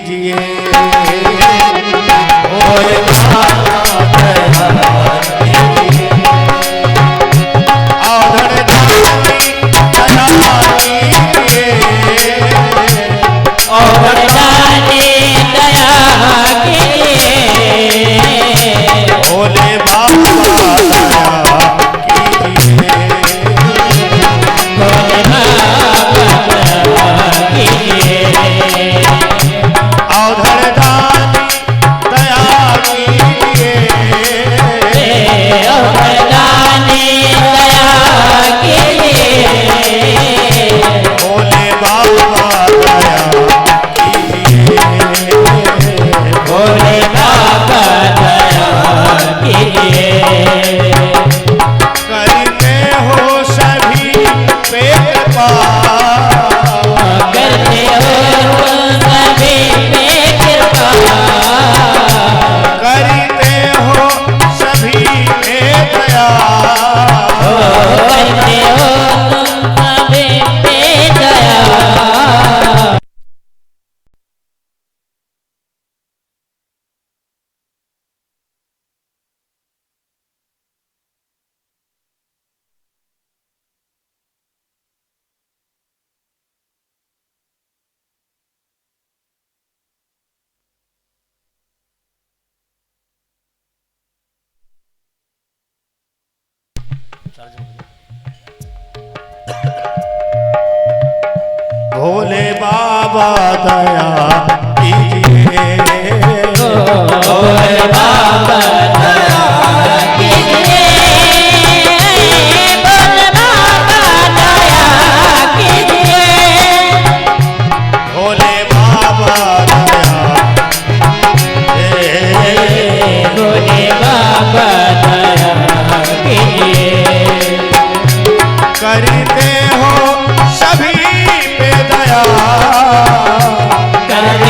कीजिए। भोले बाबा दया कीजिए। औधड़ दानी दया कीजिए। औधड़ दानी दया कीजिए। भोले बाबा दया कीजिए। भोले बाबा दया कीजिए। औधड़ दानी दया कीजिए। औधड़ दानी दया कीजिए। भोले बाबा दया कीजिए। भोले बाबा दया कीजिए। करते हो सभी पे कृपा। करते हो सभी पे कृपा। करते हो सभी पे दया। करते हो तुम सभी पे दया। भोले बाबा दया कीजिए। भोले बाबा दया कीजिए। भोले बाबा दया कीजिए। भोले बाबा दया भोले बाबा दया कीजिए। करते हो सभी पे दया। करते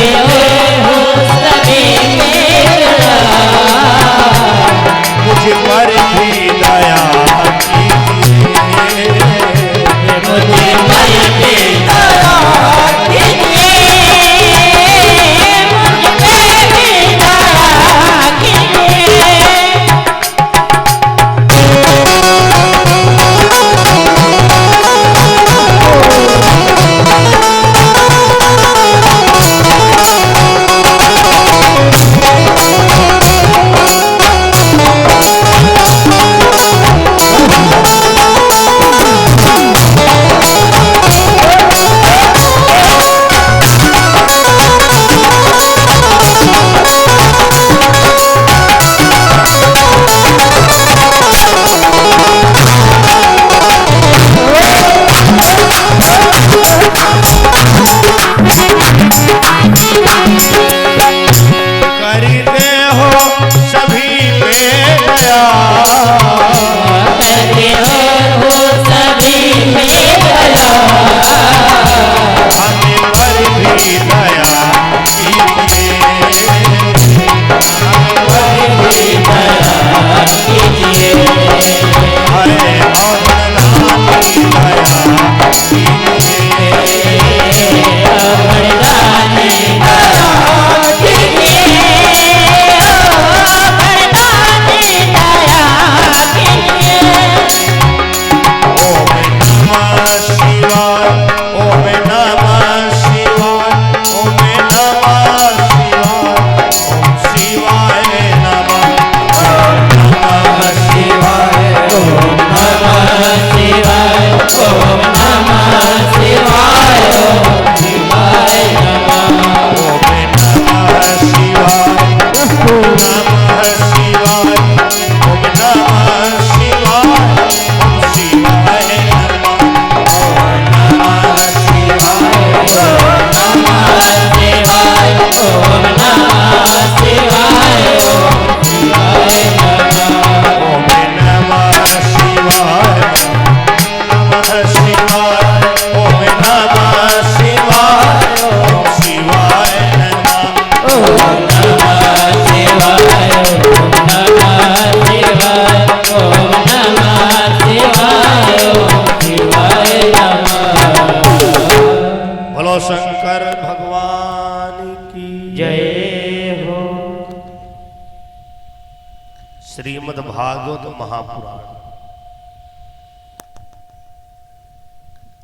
श्रीमद् भागवत महापुराण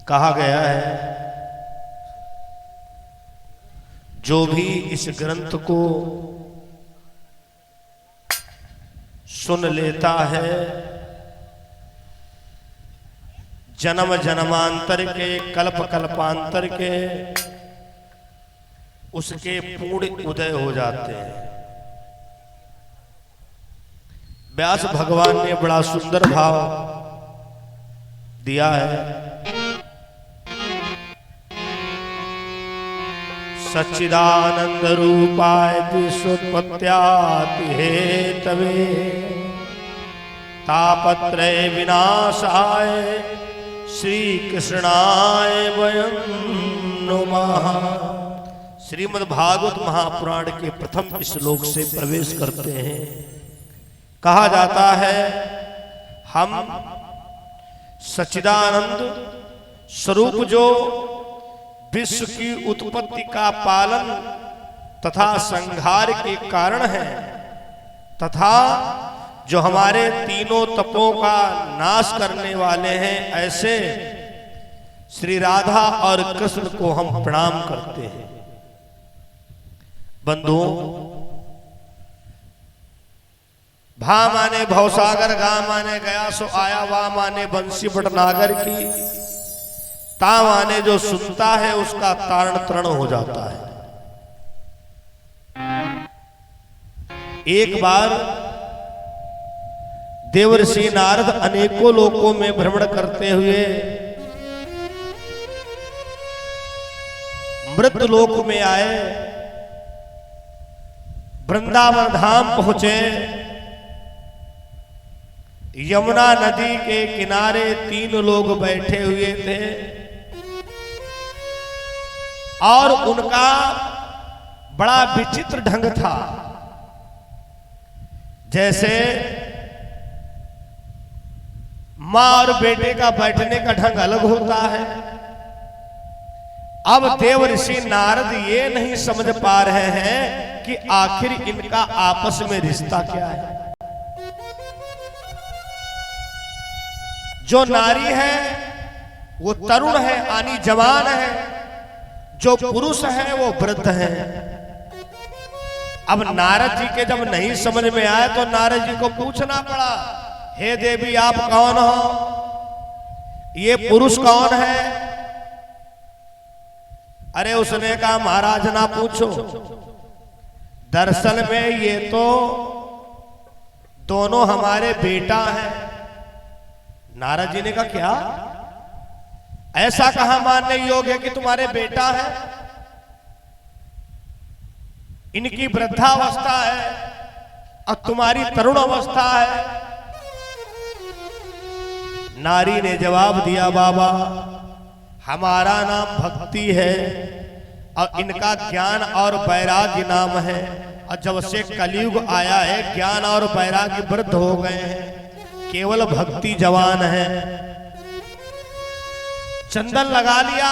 कहा गया है, जो भी इस ग्रंथ को सुन लेता है, जन्म जन्मांतर के, कल्प कल्पांतर के उसके पूर्ण उदय हो जाते हैं। व्यास भगवान ने बड़ा सुंदर भाव दिया है। सच्चिदानंद रूपाय विश्वोत्पत्त्यादि हेतवे तापत्रय विनाशाय श्री कृष्णाय वयं नमः। श्रीमद् भागवत महापुराण के प्रथम श्लोक से प्रवेश करते हैं। कहा जाता है, हम सच्चिदानंद स्वरूप जो विश्व की उत्पत्ति का पालन तथा संहार के कारण है, तथा जो हमारे तीनों तपों का नाश करने वाले हैं, ऐसे श्री राधा और कृष्ण को हम प्रणाम करते हैं। बंधुओं, भा माने भवसागर, गा माने गया सो आया, वा माने बंसी बटनागर की, ता माने जो सुनता है उसका तारण तरण हो जाता है। एक बार देवर्षि नारद अनेकों लोकों में भ्रमण करते हुए मृत लोक में आए, वृंदावन धाम पहुंचे। यमुना नदी के किनारे 3 लोग बैठे हुए थे और उनका बड़ा विचित्र ढंग था। जैसे मां और बेटे का बैठने का ढंग अलग होता है। अब देवर्षि नारद ये नहीं समझ पा रहे हैं कि आखिर इनका आपस में रिश्ता क्या है। जो नारी है वो तरुण है, यानी जवान है, जो पुरुष है वो वृद्ध है। अब नारद जी के जब नहीं समझ में आया तो नारद जी को पूछना पड़ा, हे देवी आप कौन हो, ये पुरुष कौन है? अरे उसने कहा महाराज ना पूछो, दरअसल में ये तो दोनों हमारे बेटा हैं। नारद जी ने कहा क्या, ऐसा कहां मानने योग्य है कि तुम्हारे बेटा है? इनकी वृद्धावस्था है और तुम्हारी तरुण अवस्था है। नारी ने जवाब दिया, बाबा हमारा नाम भक्ति है और इनका ज्ञान और वैराग्य नाम है, और जब से कलयुग आया है ज्ञान और वैराग्य वृद्ध हो गए हैं, केवल भक्ति जवान है। चंदन लगा लिया,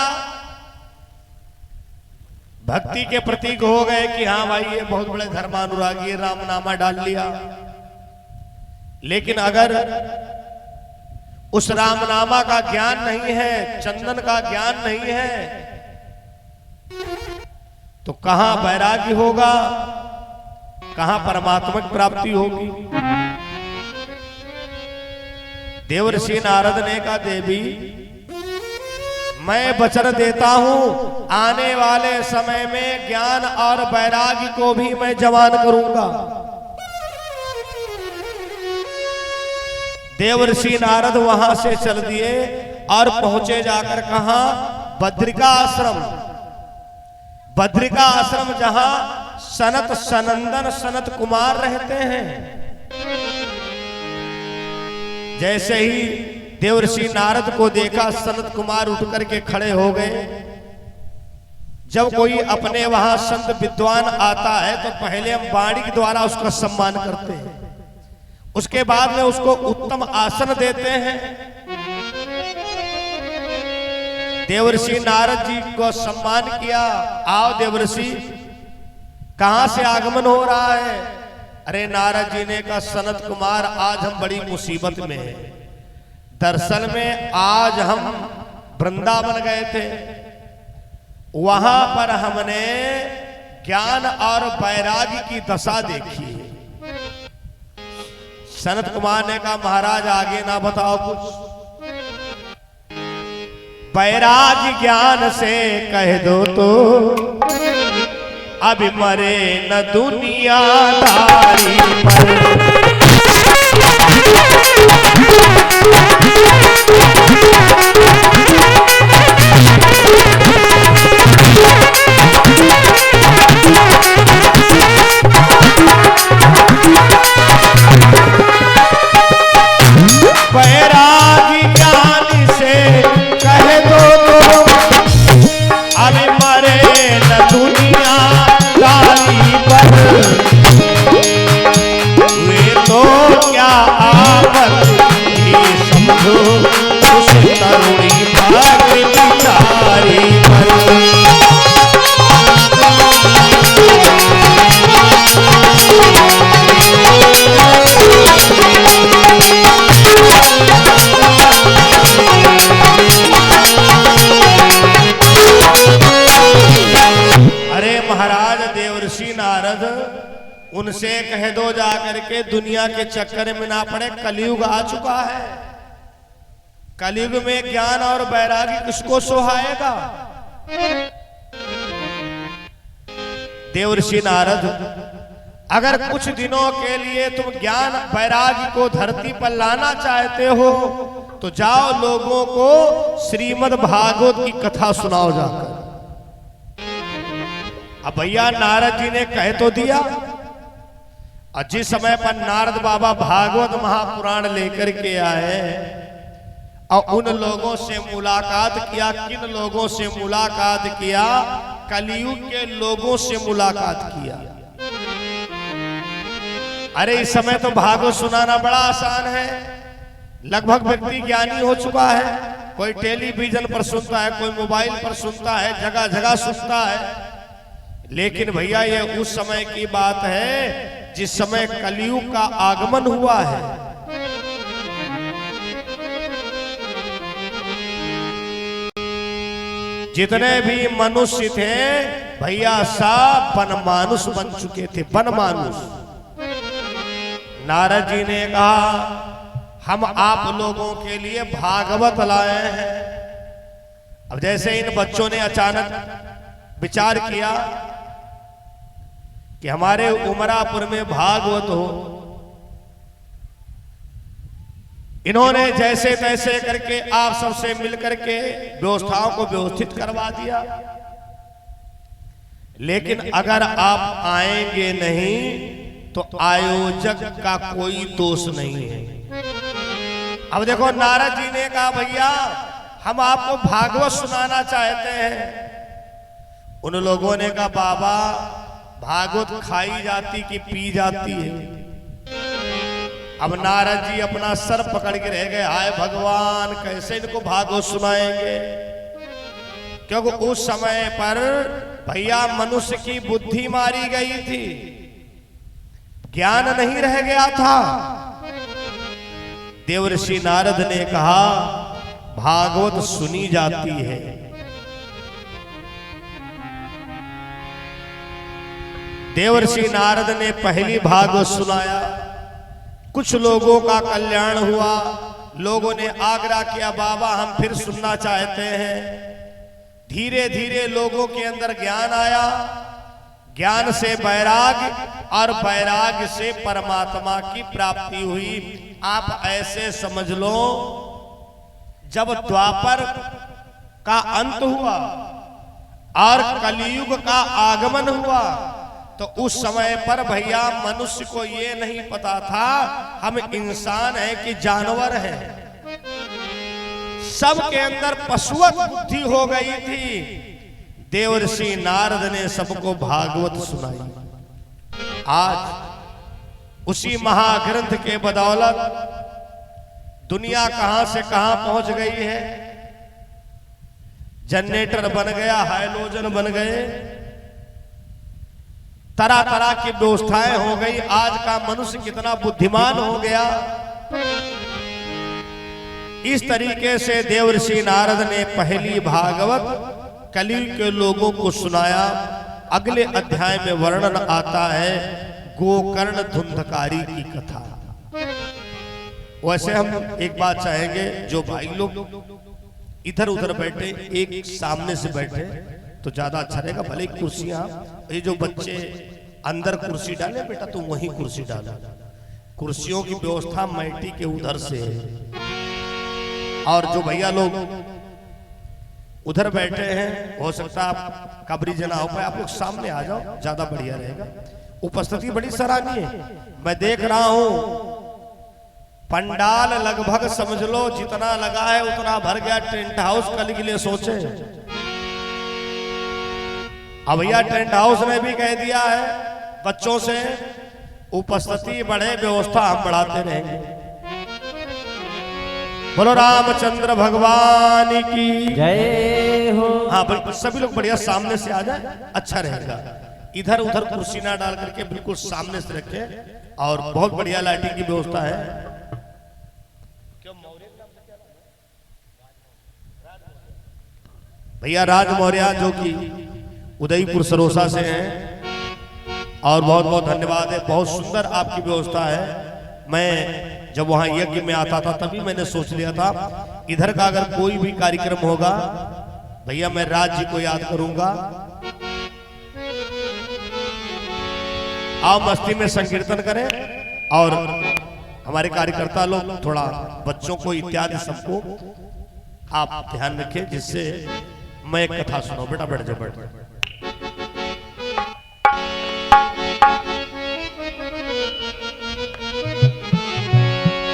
भक्ति के प्रतीक हो गए कि हाँ भाई ये बहुत बड़े धर्मानुरागी, राम नामा डाल लिया। लेकिन अगर उस रामनामा का ज्ञान नहीं है, चंदन का ज्ञान नहीं है, तो कहां वैराग्य होगा, कहां परमात्मक प्राप्ति होगी। देवर्षि नारद ने कहा, देवी मैं वचन देता हूं आने वाले समय में ज्ञान और वैराग्य को भी मैं जवान करूंगा। देवर्षि नारद वहां से चल दिए और पहुंचे जाकर कहां, बद्रिका आश्रम। बद्रिका आश्रम जहां सनत सनंदन सनत कुमार रहते हैं। जैसे ही देवर्षि नारद को देखा, सनत कुमार उठ करके खड़े हो गए। जब कोई अपने वहां संत विद्वान आता है तो पहले हम वाणी के द्वारा उसका सम्मान करते हैं, उसके बाद में उसको उत्तम आसन देते हैं। देवर्षि नारद जी को सम्मान किया। आओ देवर्षि, कहां से आगमन हो रहा है? अरे नारद जी ने कहा सनत कुमार आज हम बड़ी मुसीबत में हैं। दरअसल में आज हम वृंदावन गए थे, वहां पर हमने ज्ञान और वैराग्य की दशा देखी है। सनत कुमार ने कहा महाराज आगे ना बताओ कुछ, वैराग्य ज्ञान से कह दो तो अब मरे न दुनियादारी पर। वैराग्य ज्ञान से कह दो तो अब मरे न दुनियादारी पर। वे तो क्या आफत ही समझो उस तरुणी भाग्य बिचारी पर। अरे महाराज देवर्षि नारद उनसे कह दो जाकर के दुनिया के चक्कर में ना पड़े, कलयुग आ चुका है। कलयुग में ज्ञान और वैराग्य किसको सुहाएगा। देवर्षि नारद अगर कुछ दिनों के लिए तुम ज्ञान वैराग्य को धरती पर लाना चाहते हो तो जाओ लोगों को श्रीमद् भागवत की कथा सुनाओ जाकर। अब भैया नारद जी ने कह तो दिया, और जिस समय पर नारद बाबा भागवत महापुराण लेकर के आए और उन लोगों से मुलाकात किया। किन लोगों से मुलाकात किया? कलयुग के लोगों से मुलाकात किया। अरे इस समय तो भागवत सुनाना बड़ा आसान है, लगभग व्यक्ति ज्ञानी हो चुका है। कोई टेलीविजन पर सुनता है, कोई मोबाइल पर सुनता है, जगह जगह सुनता है। लेकिन भैया ये उस समय की बात है जिस समय कलयुग का आगमन हुआ है। जितने भी मनुष्य थे भैया सब वनमानुष बन चुके थे, वनमानुष। नारद जी ने कहा हम आप लोगों के लिए भागवत लाए हैं। अब जैसे इन बच्चों ने अचानक विचार किया कि हमारे उमरापुर में भागवत हो, इन्होंने जैसे तैसे करके आप सबसे मिलकर के व्यवस्थाओं को व्यवस्थित करवा दिया। लेकिन अगर आप आएंगे नहीं तो आयोजक का कोई दोष नहीं है। अब देखो नारद जी ने कहा भैया हम आपको भागवत सुनाना चाहते हैं। उन लोगों ने कहा बाबा भागवत खाई जाती कि पी जाती है। अब नारद जी अपना सर पकड़ के रह गए, हाय भगवान कैसे इनको भागवत सुनाएंगे। क्योंकि उस समय पर भैया मनुष्य की बुद्धि मारी गई थी, ज्ञान नहीं रह गया था। देवर्षि नारद ने कहा भागवत सुनी जाती है। देवर्षि नारद ने पहली भागवत सुनाया, कुछ लोगों का कल्याण हुआ। लोगों ने आग्रह किया बाबा हम फिर सुनना चाहते हैं। धीरे धीरे लोगों के अंदर ज्ञान आया, ज्ञान से वैराग्य और वैराग्य से परमात्मा की प्राप्ति हुई। आप ऐसे समझ लो जब द्वापर का अंत हुआ और कलयुग का आगमन हुआ तो उस समय पर भैया मनुष्य को ये नहीं पता था हम इंसान हैं कि जानवर हैं। सबके अंदर पशुवत बुद्धि हो गई थी। देवर्षि नारद ने सबको भागवत सुनाई। आज उसी महाग्रंथ के बदौलत दुनिया कहां से कहां पहुंच गई है। जनरेटर बन गया, हाइड्रोजन बन गए, तरह तरह की व्यवस्थाएं हो गई। आज का मनुष्य कितना बुद्धिमान हो गया। इस तरीके से देवर्षि नारद ने पहली भागवत कलयुग के लोगों को सुनाया। अगले अध्याय में वर्णन आता है गोकर्ण धुंधकारी की कथा। वैसे हम एक बात चाहेंगे, जो भाई लोग इधर उधर बैठे एक सामने से बैठे तो ज्यादा अच्छा रहेगा। भले कुर्सियां, ये जो बच्चे अंदर कुर्सी डाले बेटा तुम वहीं कुर्सी डालो। कुर्सियों की व्यवस्था मैटी के उधर से है। और जो भैया लोग उधर बैठे हैं, हो सकता है आप कवरेज ना हो पाए, आप लोग सामने आ जाओ, ज्यादा बढ़िया रहेगा। उपस्थिति बड़ी सराहनीय है। मैं देख रहा हूं पंडाल लगभग समझ लो जितना लगा है उतना भर गया। टेंट हाउस कल के लिए सोचे, अब भैया टेंट हाउस ने भी कह दिया है बच्चों से उपस्थिति बढ़े, व्यवस्था हम बढ़ाते रहेंगे। बोलो रामचंद्र भगवान की जय हो। हाँ बिल्कुल, सभी लोग बढ़िया सामने से आ जाए, अच्छा रहेगा। इधर उधर कुर्सी ना डाल करके बिल्कुल सामने से रखे। और बहुत बढ़िया लाइटिंग की व्यवस्था है। भैया राज मौर्य जो कि उदयपुर सरोसा से हैं, और बहुत बहुत धन्यवाद है। बहुत सुंदर आपकी व्यवस्था है। मैं जब वहां यज्ञ में आता था तभी मैंने सोच लिया था इधर का अगर कोई भी कार्यक्रम होगा भैया मैं राज जी को याद करूंगा। आओ मस्ती में संकीर्तन करें। और हमारे कार्यकर्ता लोग थोड़ा बच्चों को इत्यादि सबको आप ध्यान रखें, जिससे मैं एक कथा सुनाऊं। बेटा बैठ जाओ, बैठ।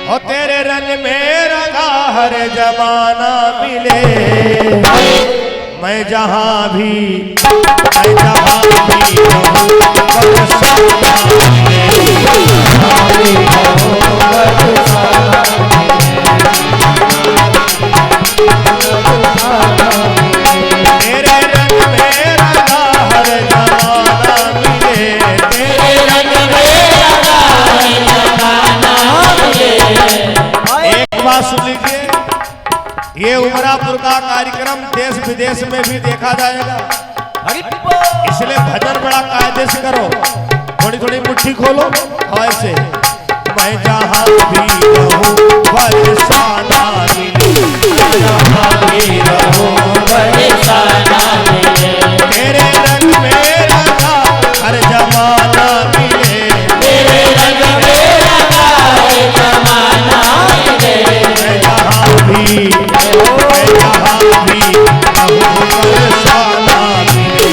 ओ तेरे रंग में रंगा हर जमाना मिले, मैं जहां भी सुन लीजिए, ये उमरापुर का कार्यक्रम देश विदेश में भी देखा जाएगा, इसलिए भजन बड़ा कायदे से करो। थोड़ी थोड़ी मुट्ठी खोलो ऐसे। मैं जहां भी रहूं बरसाना मिले, जहां भी रहूं बरसाना मिले, तेरे रंग में रंगा हर जमाना मिले, तेरे रंग में रंगा हर जमाना मिले, मैं जहां भी रहूं बरसाना मिले,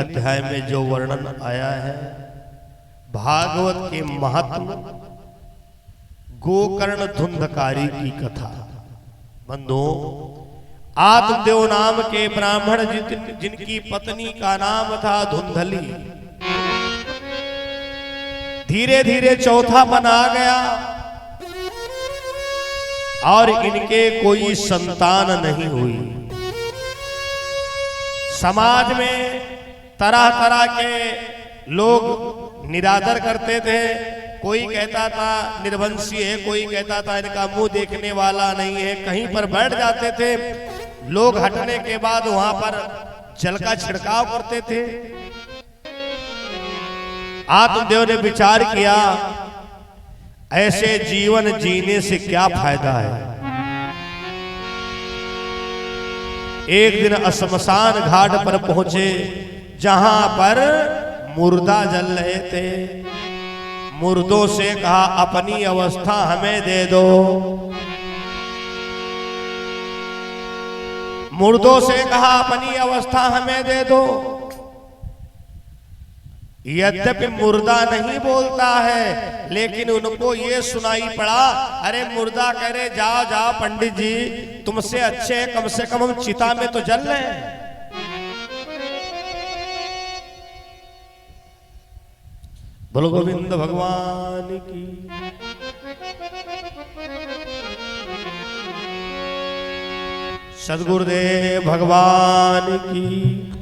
अध्याय में जो वर्णन आया है भागवत के महात्म गोकर्ण धुंधकारी की कथा। बंधुओं, आत्मदेव नाम के ब्राह्मण जिनकी पत्नी का नाम था धुंधली, धीरे धीरे चौथापन आ गया और इनके कोई संतान नहीं हुई। समाज में तरह तरह के लोग निरादर करते थे। कोई कहता था निर्वंशी है, कोई कहता था इनका मुंह देखने वाला नहीं है। कहीं पर बैठ जाते थे, लोग हटने के बाद वहां पर जल का छिड़काव करते थे। आत्मदेव ने विचार किया, ऐसे जीवन जीने से क्या फायदा है। एक दिन शमशान घाट पर पहुंचे, जहां पर मुर्दा जल रहे थे। मुर्दों से कहा, अपनी अवस्था हमें दे दो। मुर्दों से कहा, अपनी अवस्था हमें दे दो। यद्यपि मुर्दा नहीं बोलता है, लेकिन उनको ये सुनाई पड़ा। अरे मुर्दा कह रहे, जाओ जाओ पंडित जी, तुमसे अच्छे हैं, कम से कम हम चिता में तो जल रहे हैं। बोलो गोविंद भगवान की। सद्गुरुदेव भगवान की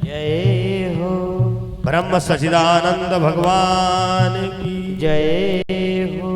जय हो। ब्रह्म सच्चिदानंद भगवान की जय हो।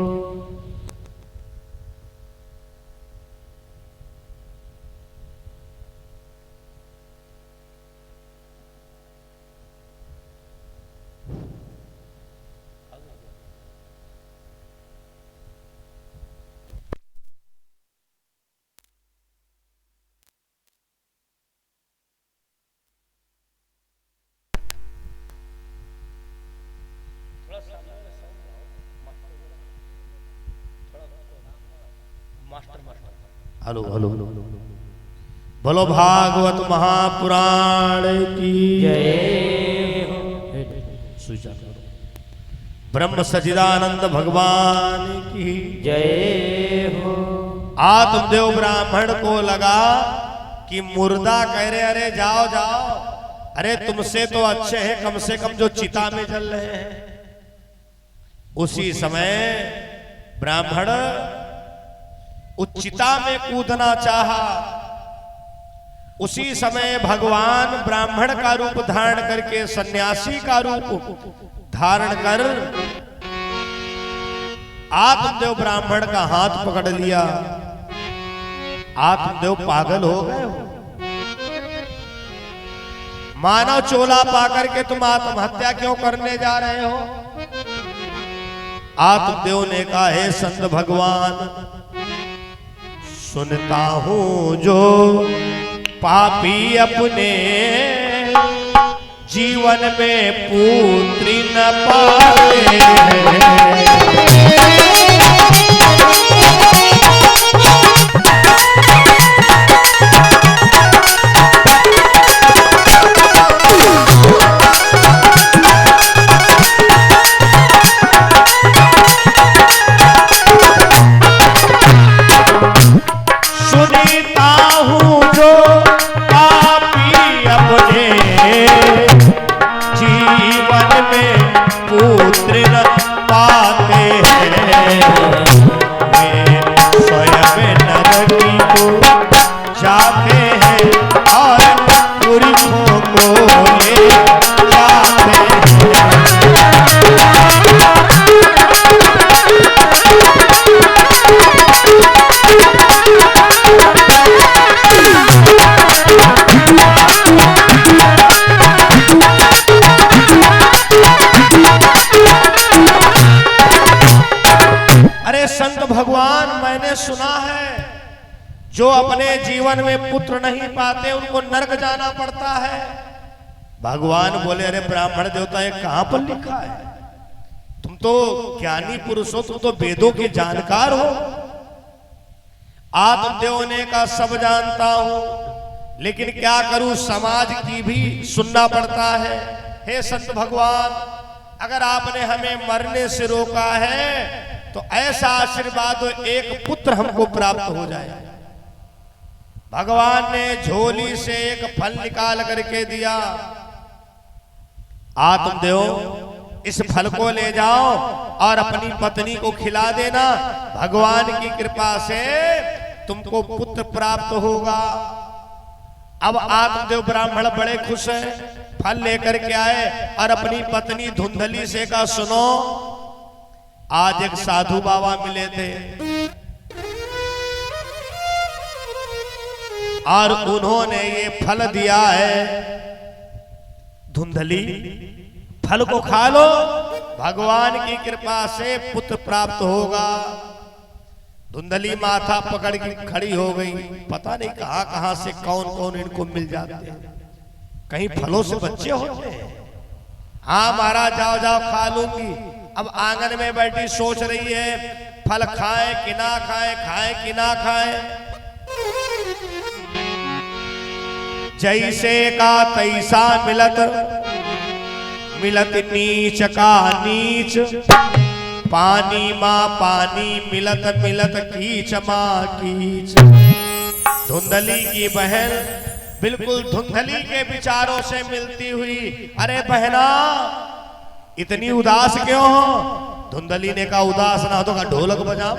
हेलो हेलो, बोलो भागवत महापुराण की जय हो। ब्रह्म सच्चिदानंद भगवान की जय हो। आत्मदेव ब्राह्मण को लगा कि मुर्दा कह रहे, अरे जाओ जाओ, अरे तुमसे तो अच्छे हैं, कम से कम जो चिता में जल रहे हैं। उसी समय ब्राह्मण उच्चिता में कूदना चाहा। उसी समय भगवान ब्राह्मण का रूप धारण करके, सन्यासी का रूप धारण कर आत्मदेव ब्राह्मण का हाथ पकड़ लिया। आत्मदेव पागल हो गए हो, मानव चोला पाकर के तुम आत्महत्या क्यों करने जा रहे हो। आत्मदेव ने कहा, हे संत भगवान, सुनता हूं जो पापी अपने जीवन में पुत्री न पाते हैं। भगवान, मैंने सुना है जो अपने जीवन में पुत्र नहीं पाते उनको नरक जाना पड़ता है। भगवान बोले, अरे ब्राह्मण देवता ये कहां पर लिखा है? तुम तो ज्ञानी पुरुष हो, तुम तो वेदों के जानकार हो। आत्मदेव ने कहा, सब जानता हूं, लेकिन क्या करूं, समाज की भी सुनना पड़ता है। हे संत भगवान, अगर आपने हमें मरने से रोका है तो ऐसा आशीर्वाद दो, एक पुत्र हमको प्राप्त हो जाए। भगवान ने झोली से एक फल निकाल करके दिया। आत्मदेव, इस फल को ले जाओ और अपनी पत्नी को खिला देना, भगवान की कृपा से तुमको पुत्र प्राप्त होगा। अब आत्मदेव ब्राह्मण बड़े खुश हैं, फल लेकर के आए और अपनी पत्नी धुंधली से कहा, सुनो, आज एक साधु बाबा मिले थे और उन्होंने ये फल दिया है, धुंधली फल को खा लो, भगवान की कृपा से पुत्र प्राप्त होगा। धुंधली माथा पकड़ के खड़ी हो गई, पता नहीं कहां कहां से कौन कौन इनको मिल जाते हैं, कहीं फलों से बच्चे होते हैं। हाँ महाराज, जाओ जाओ खा लूंगी। अब आंगन में बैठी सोच रही है, फल खाएं कि ना खाएं, खाएं कि ना खाएं। जैसे का तैसा मिलत, मिलत नीच का नीच, पानी माँ पानी मिलत मिलत कीच माँ कीच। धुंधली की बहन बिल्कुल धुंधली के विचारों से मिलती हुई, अरे बहना इतनी उदास क्यों हो? धुंधली ने कहा, उदास ना हो तो ढोलक बजाओ।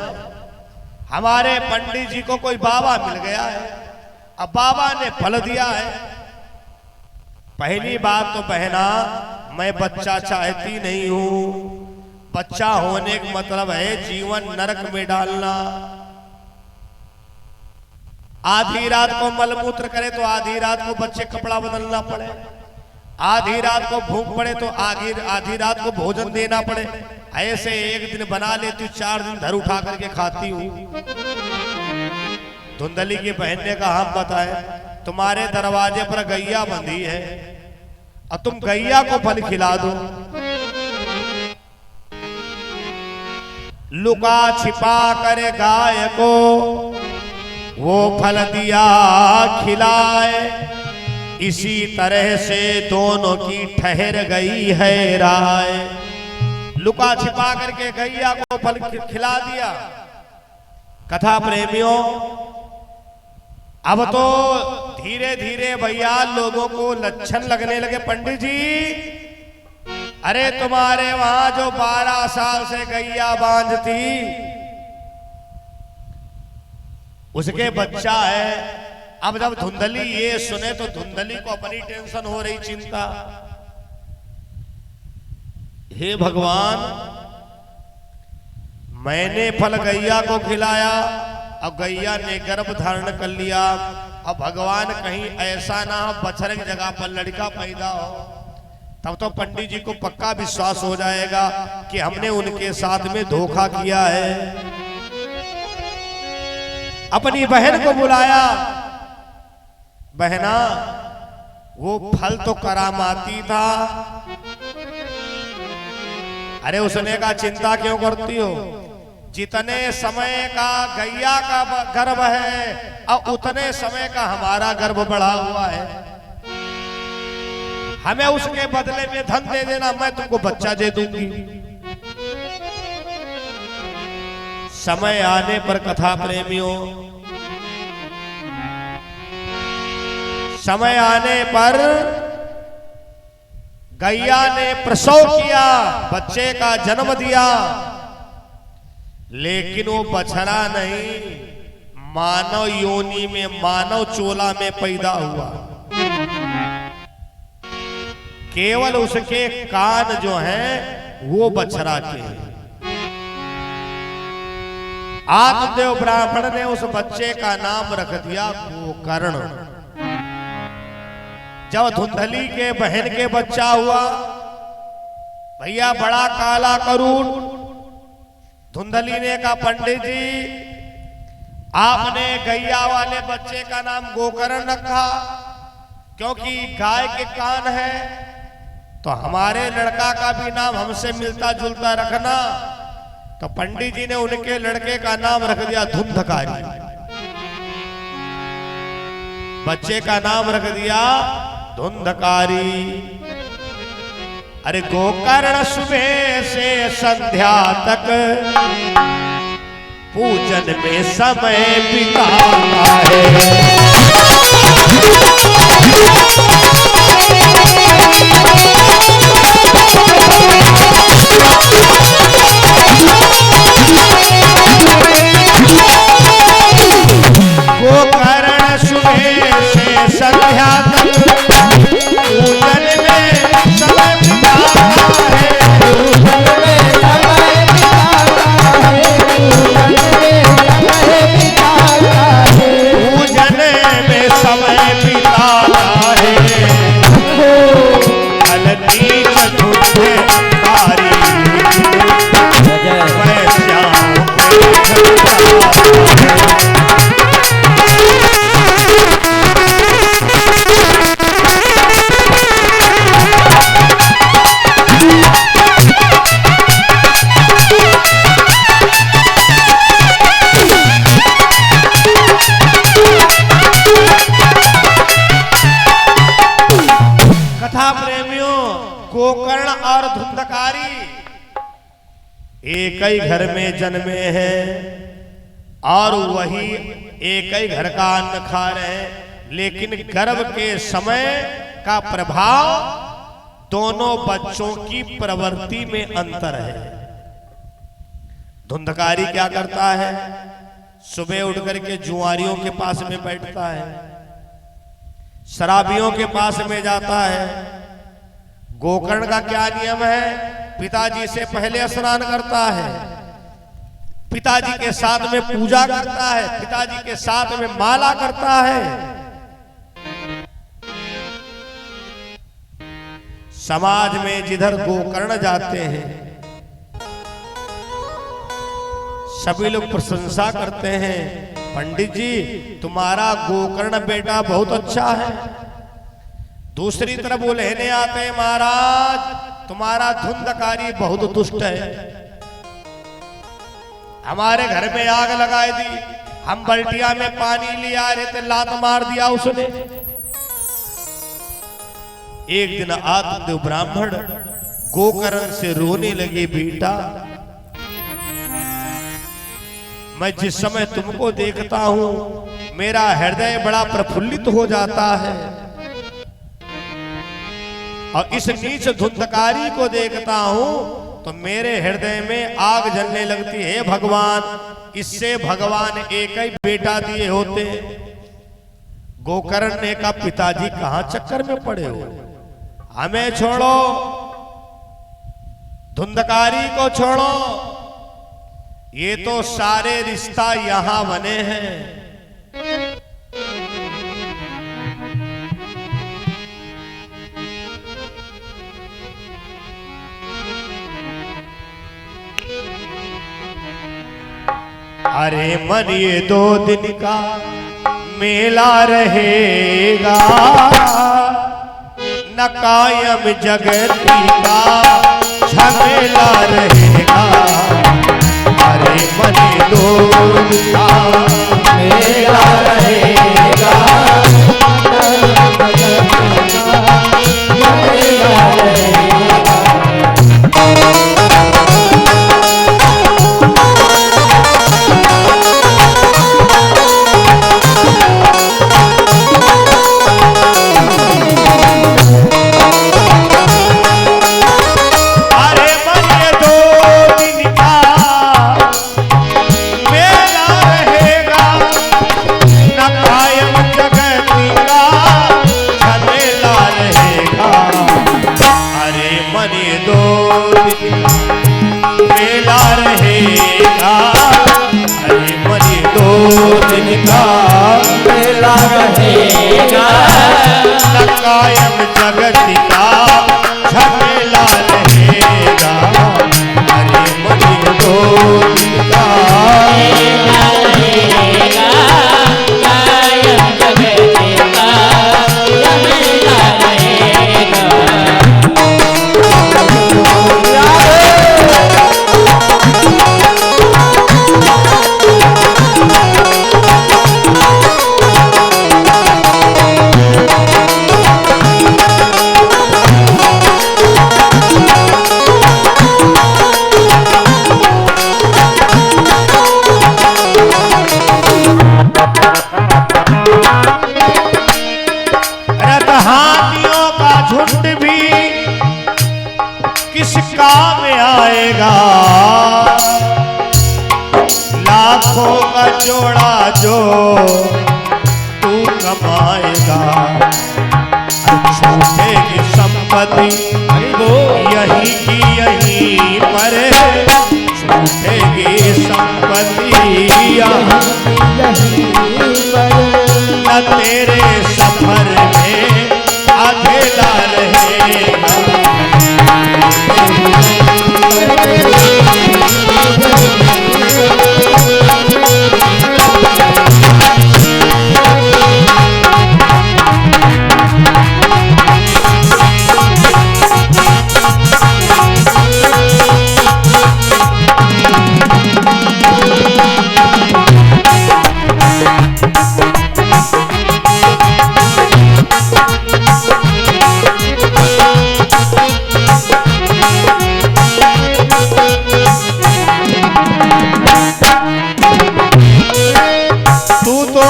हमारे पंडित जी को कोई बाबा मिल गया है, अब बाबा ने फल दिया है। पहली बात तो बहना, मैं बच्चा चाहती नहीं हूं। बच्चा होने का मतलब है जीवन नरक में डालना। आधी रात को मलमूत्र करे तो आधी रात को बच्चे कपड़ा बदलना पड़े, आधी रात को भूख पड़े तो आधी रात को भोजन देना पड़े। ऐसे एक दिन बना लेती हूँ, 4 दिन धर उठा करके खाती हूँ। धुंधली की बहन ने कहा, हम बताए, तुम्हारे दरवाजे पर गैया बंधी है और तुम गैया को फल खिला दो। लुका छिपा कर गाय को वो फल दिया खिलाए, इसी तरह से दोनों की ठहर गई है राय। लुका छिपा करके गैया को फल खिला दिया। कथा प्रेमियों, अब तो धीरे धीरे भैया लोगों को लक्षण लगने लगे। पंडित जी, अरे तुम्हारे वहां जो 12 साल से गैया बांझती, उसके बच्चा है। अब जब धुंधली ये सुने तो धुंधली को अपनी टेंशन हो रही, चिंता। हे भगवान, मैंने फल गैया को खिलाया, अब गैया ने गर्भ धारण कर लिया। अब भगवान कहीं ऐसा ना हो बछड़े की जगह पर लड़का पैदा हो, तब तो पंडित जी को पक्का विश्वास हो जाएगा कि हमने उनके साथ में धोखा किया है। अपनी बहन को बुलाया, बहना वो फल तो करामाती था। अरे उसने कहा, चिंता क्यों करती हो, जितने समय का गैया का गर्भ है और उतने समय का हमारा गर्भ बढ़ा हुआ है। हमें उसके बदले में धन दे देना, मैं तुमको बच्चा दे दूंगी। समय आने पर कथा प्रेमियों, समय आने पर गैया ने प्रसव किया, बच्चे का जन्म दिया, लेकिन वो बछड़ा नहीं, मानव योनि में, मानव चोला में पैदा हुआ। केवल उसके कान जो हैं वो बछड़ा के। आत्मदेव ब्राह्मण ने उस बच्चे का नाम रख दिया गोकर्ण। जब धुंधली के बहन के बच्चा हुआ, भैया बड़ा काला करूण। धुंधली ने कहा, पंडित जी आपने गैया वाले बच्चे का नाम गोकर्ण रखा क्योंकि गाय के कान है, तो हमारे लड़का का भी नाम हमसे मिलता जुलता रखना। तो पंडित जी ने उनके लड़के का नाम रख दिया धुंधकारी। बच्चे का नाम रख दिया धुंधकारी। अरे गोकर्ण सुबह से संध्या तक पूजन में समय बिताता है। गोकर्ण सुबह से संध्या तक पूजन में समय बिताता है। पूजन में समय बिताता है। अलती चतुर्थे कारी वैश्याओं गोकर्ण और धुंधकारी एक ही घर में जन्मे हैं और वही एक ही घर का अन्न खा रहे हैं, लेकिन गर्भ के समय का प्रभाव दोनों बच्चों की प्रवृत्ति में अंतर है। धुंधकारी क्या करता है? सुबह उठ करके जुआरियों के पास में बैठता है, शराबियों के पास में जाता है। गोकर्ण का क्या नियम है? पिताजी से पहले स्नान करता है, पिताजी के साथ में पूजा करता है, पिताजी के साथ में माला करता है। समाज में जिधर गोकर्ण जाते हैं सभी लोग प्रशंसा करते हैं, पंडित जी तुम्हारा गोकर्ण बेटा बहुत अच्छा है। दूसरी तरफ वो लेने आते हैं, महाराज तुम्हारा धुंधकारी बहुत दुष्ट है, हमारे घर में आग लगाई दी, हम बल्टिया में पानी लिया रहे थे, लात मार दिया उसने। एक दिन आत्मदेव ब्राह्मण गोकर्ण से रोने लगे, बेटा मैं जिस समय तुमको देखता हूं मेरा हृदय बड़ा प्रफुल्लित हो जाता है, और इस नीच धुंधकारी को देखता हूं तो मेरे हृदय में आग जलने लगती है। भगवान, इससे भगवान एक ही बेटा दिए होते। गोकर्ण ने कहा, पिताजी कहां चक्कर में पड़े हो, हमें छोड़ो, धुंधकारी को छोड़ो, ये तो सारे रिश्ता यहां बने हैं। अरे मन ये 2 दिन का मेला रहेगा, न कायम जगती का झमेला रहेगा। अरे मन ये 2 दिन का मेला रहेगा, कायम जगत का झमेला रहेगा। अरे मन 2 दिन का किस काम आएगा, लाखों का जोड़ा जो तू कमाएगा। छूटेगी संपत्ति यही की यहीं पर, छूटेगी संपत्ति न तेरे सफर में अकेला रहेगा।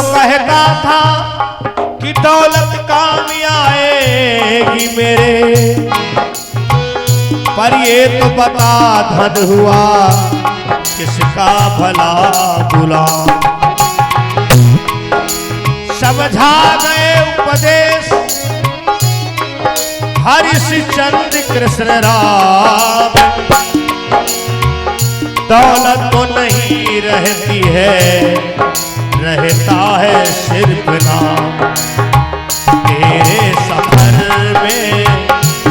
कहता था कि दौलत काम आएगी मेरे, पर ये तो बता धन हुआ किसका भला बुला। समझा गए उपदेश हरिश्चंद्र कृष्ण राम, दौलत तो नहीं रहती है, रहता है सिर्फ नाम। तेरे सफर में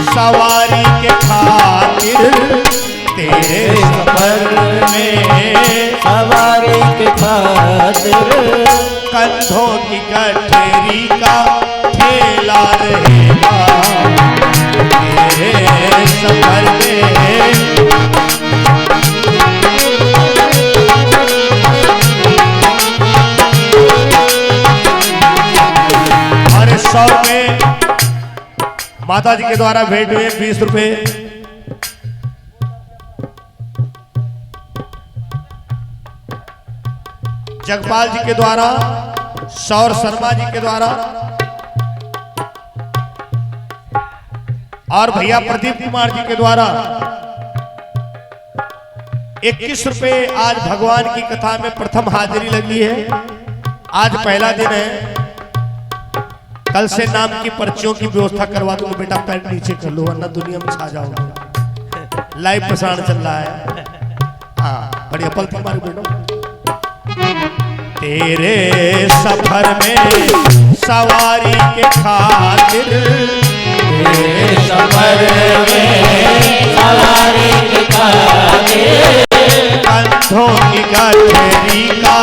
सवारी के खातिर, तेरे सफर में सवारी के खातिर कंधों की गठरी का ठेला रहेगा। तेरे सफर में सौ में माता जी के द्वारा भेंट हुए 20 रुपए। जगपाल जी के द्वारा, सौर शर्मा जी के द्वारा और भैया प्रदीप कुमार जी के द्वारा 21 रुपए आज भगवान की कथा में प्रथम हाजिरी लगी है। आज पहला दिन है, कल से नाम की पर्चियों की व्यवस्था करवा दूंगा। बेटा पैर नीचे कर लो वरना दुनिया में छा जाओगे। लाइव प्रसारण चल रहा है। हाँ बढ़िया पल तुम्हारे बेटो। तेरे सफर में सवारी के खातिर, तेरे सफर में सवारी के खातिर कंधों की गठरी का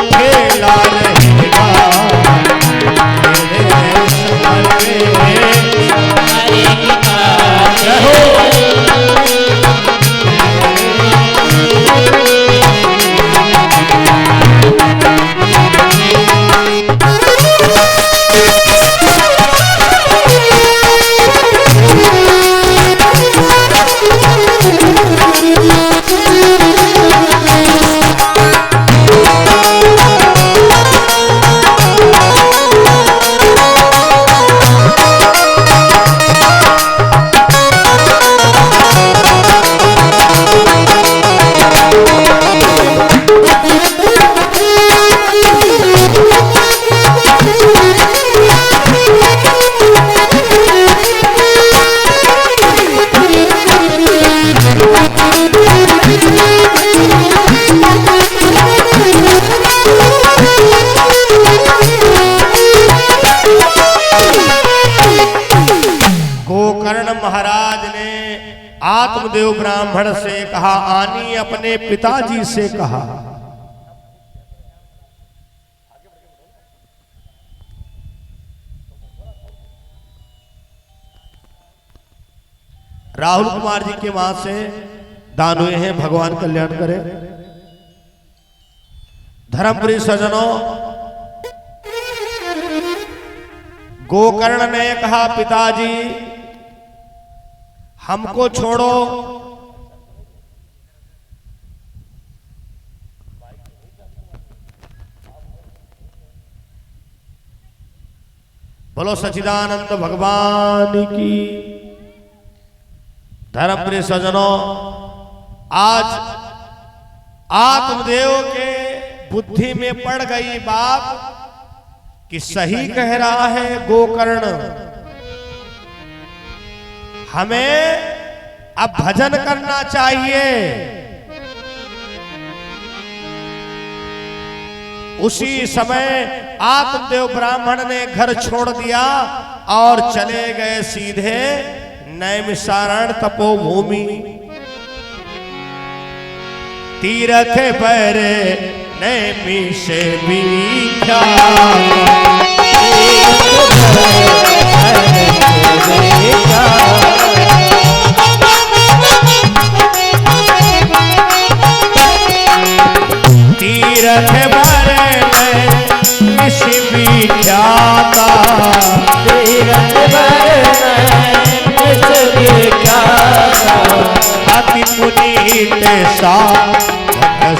ठेला रहेगा। आत्मदेव ब्राह्मण से कहा, आनी अपने पिताजी से कहा। राहुल कुमार जी के वहां से दान हुए हैं, भगवान कल्याण करे। धर्मपुरी सजनों, गोकर्ण ने कहा, पिताजी हमको छोड़ो, बोलो सच्चिदानंद भगवान की। धर्मप्रिय सज्जनों, आज आत्मदेव के बुद्धि में पड़ गई बात कि सही कह रहा है गोकर्ण, हमें अब भजन करना चाहिए। उसी समय आत्मदेव ब्राह्मण ने घर छोड़ दिया और चले गए सीधे नैमिषारण्य तपोभूमि। तीरथ पर नैमिष बीठा, तीरथ पर नैमिष बीठाता, तीरथ पर नैमिष बीठाता, अति पुनीत सा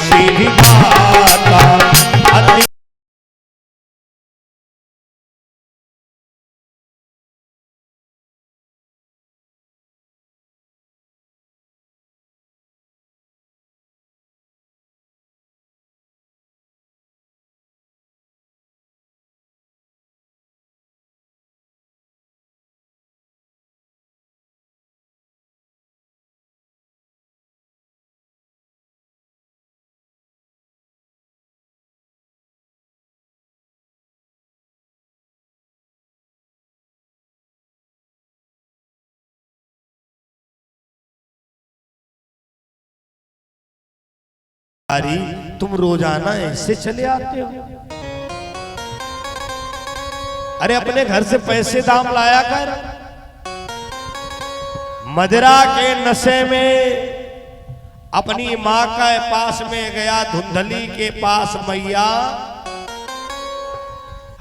सिद्धि दाता, अति तुम रोजाना ऐसे चले आते हो? अरे अपने घर से पैसे दाम लाया कर। मदिरा के नशे में अपनी माँ के पास में गया धुंधली के पास, मैया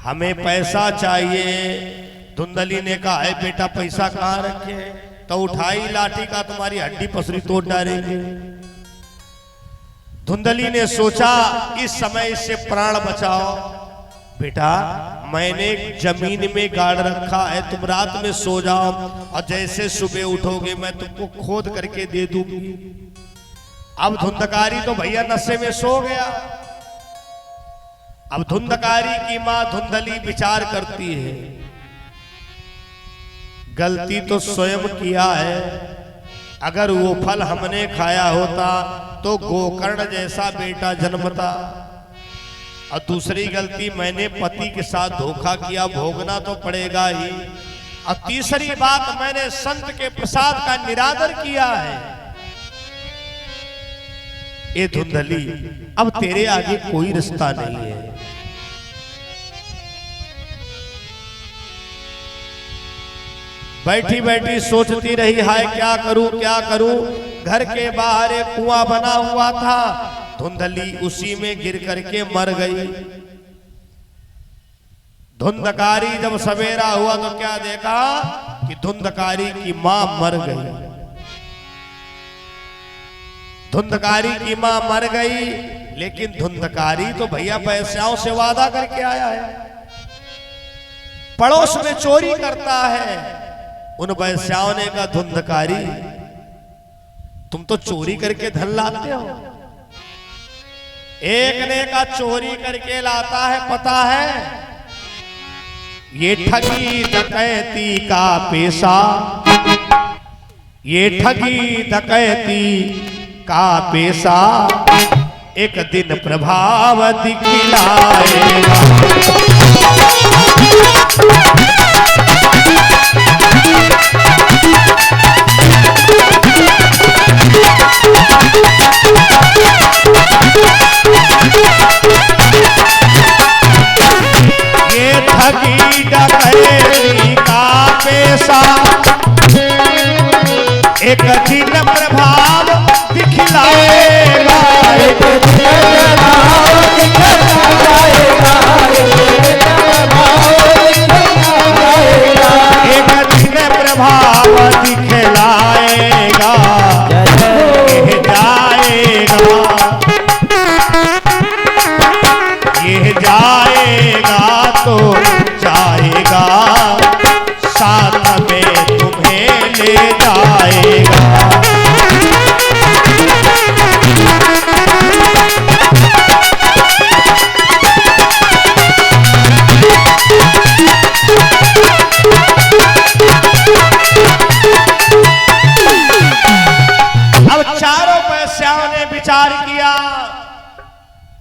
हमें पैसा चाहिए। धुंधली ने कहा है बेटा पैसा कहाँ रखे? तो उठाई लाठी का तुम्हारी हड्डी पसरी तोड़ डालेंगे। धुंधली ने सोचा इस समय इससे प्राण बचाओ। बेटा मैंने जमीन में गाड़ रखा है, तुम रात में सो जाओ और जैसे सुबह उठोगे मैं तुमको खोद करके दे दूंगी। अब धुंधकारी तो भैया नशे में सो गया। अब धुंधकारी की मां धुंधली विचार करती है, गलती तो स्वयं किया है। अगर वो फल हमने खाया होता तो गोकर्ण जैसा बेटा जन्मता, और दूसरी गलती मैंने पति के साथ धोखा किया, भोगना तो पड़ेगा ही। और तीसरी बात मैंने संत के प्रसाद का निरादर किया है। ए धुंधली अब तेरे आगे कोई रिश्ता नहीं है। बैठी बैठी सोचती रही, हाय क्या करूं क्या करूं। घर के बाहर एक कुआं बना हुआ था, धुंधली उसी में गिर करके मर गई। धुंधकारी जब सवेरा हुआ तो क्या देखा कि धुंधकारी की मां मर गई। धुंधकारी की मां मर गई, लेकिन धुंधकारी तो भैया पैसों से वादा करके आया है, पड़ोस में चोरी करता है। उन वैश्याओं ने कहा धुंधकारी तुम तो चोरी करके धन लाते हो। एक ने कहा चोरी करके लाता है, पता है ये ठगी डकैती का पेशा, ये ठगी डकैती का पेशा एक दिन प्रभाव दिखलाएगा। ये ठगी डकैती का पेशा एक दिन प्रभाव दिखलाएगा। एक दिन प्रभाव दिखलाएगा। एक दिन प्रभाव दिखलाएगा। ये जाएगा तो जाएगा, साथ में तुम्हें ले जाएगा। विचार किया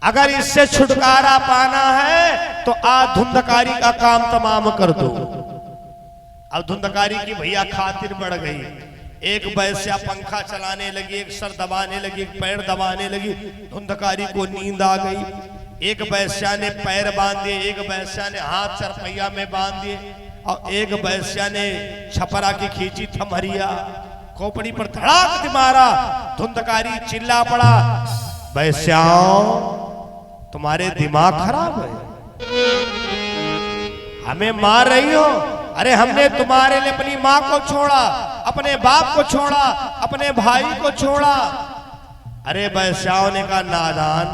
अगर इससे छुटकारा पाना है तो आज धुंधकारी का काम तमाम कर दो। अब धुंधकारी की भैया खातिर बढ़ गई। एक वैश्या पंखा चलाने लगी, एक सर दबाने लगी, एक पैर दबाने लगी। धुंधकारी को नींद आ गई। एक वैश्या ने पैर बांध दिए, एक वैश्या ने हाथ चरपैया में बांध दिए और एक वैश्या ने छपरा की खींची थमहरिया, खोपड़ी पर धड़ाक मारा। धुंधकारी चिल्ला पड़ा, वैश्याओं तुम्हारे दिमाग खराब है, हमें मार रही हो? अरे हमने तुम्हारे लिए अपनी माँ को छोड़ा, अपने बाप को छोड़ा, अपने भाई को छोड़ा। अरे वैश्याओं ने कहा, नादान,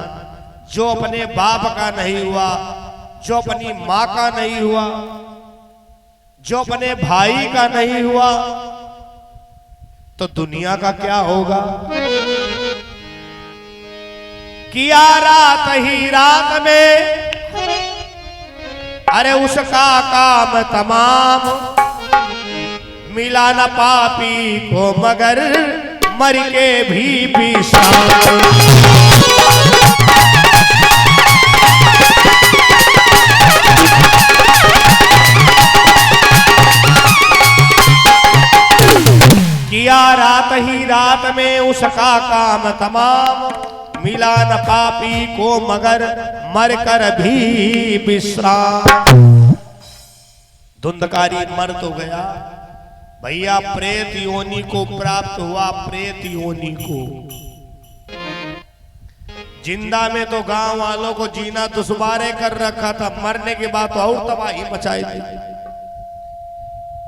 जो अपने बाप का नहीं हुआ, जो अपनी माँ का नहीं हुआ, जो अपने भाई का नहीं हुआ, तो दुनिया का क्या होगा? किया रात ही रात में अरे उसका काम तमाम, मिला न पापी को मगर मर के भी विश्राम। किया रात ही रात में उसका काम तमाम, मिला न पापी को मगर मर कर भी विश्राम। धुंधकारी मर तो गया भैया, प्रेत योनि को प्राप्त हुआ, प्रेत योनि को। जिंदा में तो गांव वालों को जीना दुश्वारे कर रखा था, मरने के बाद तो और तबाही मचाई थी।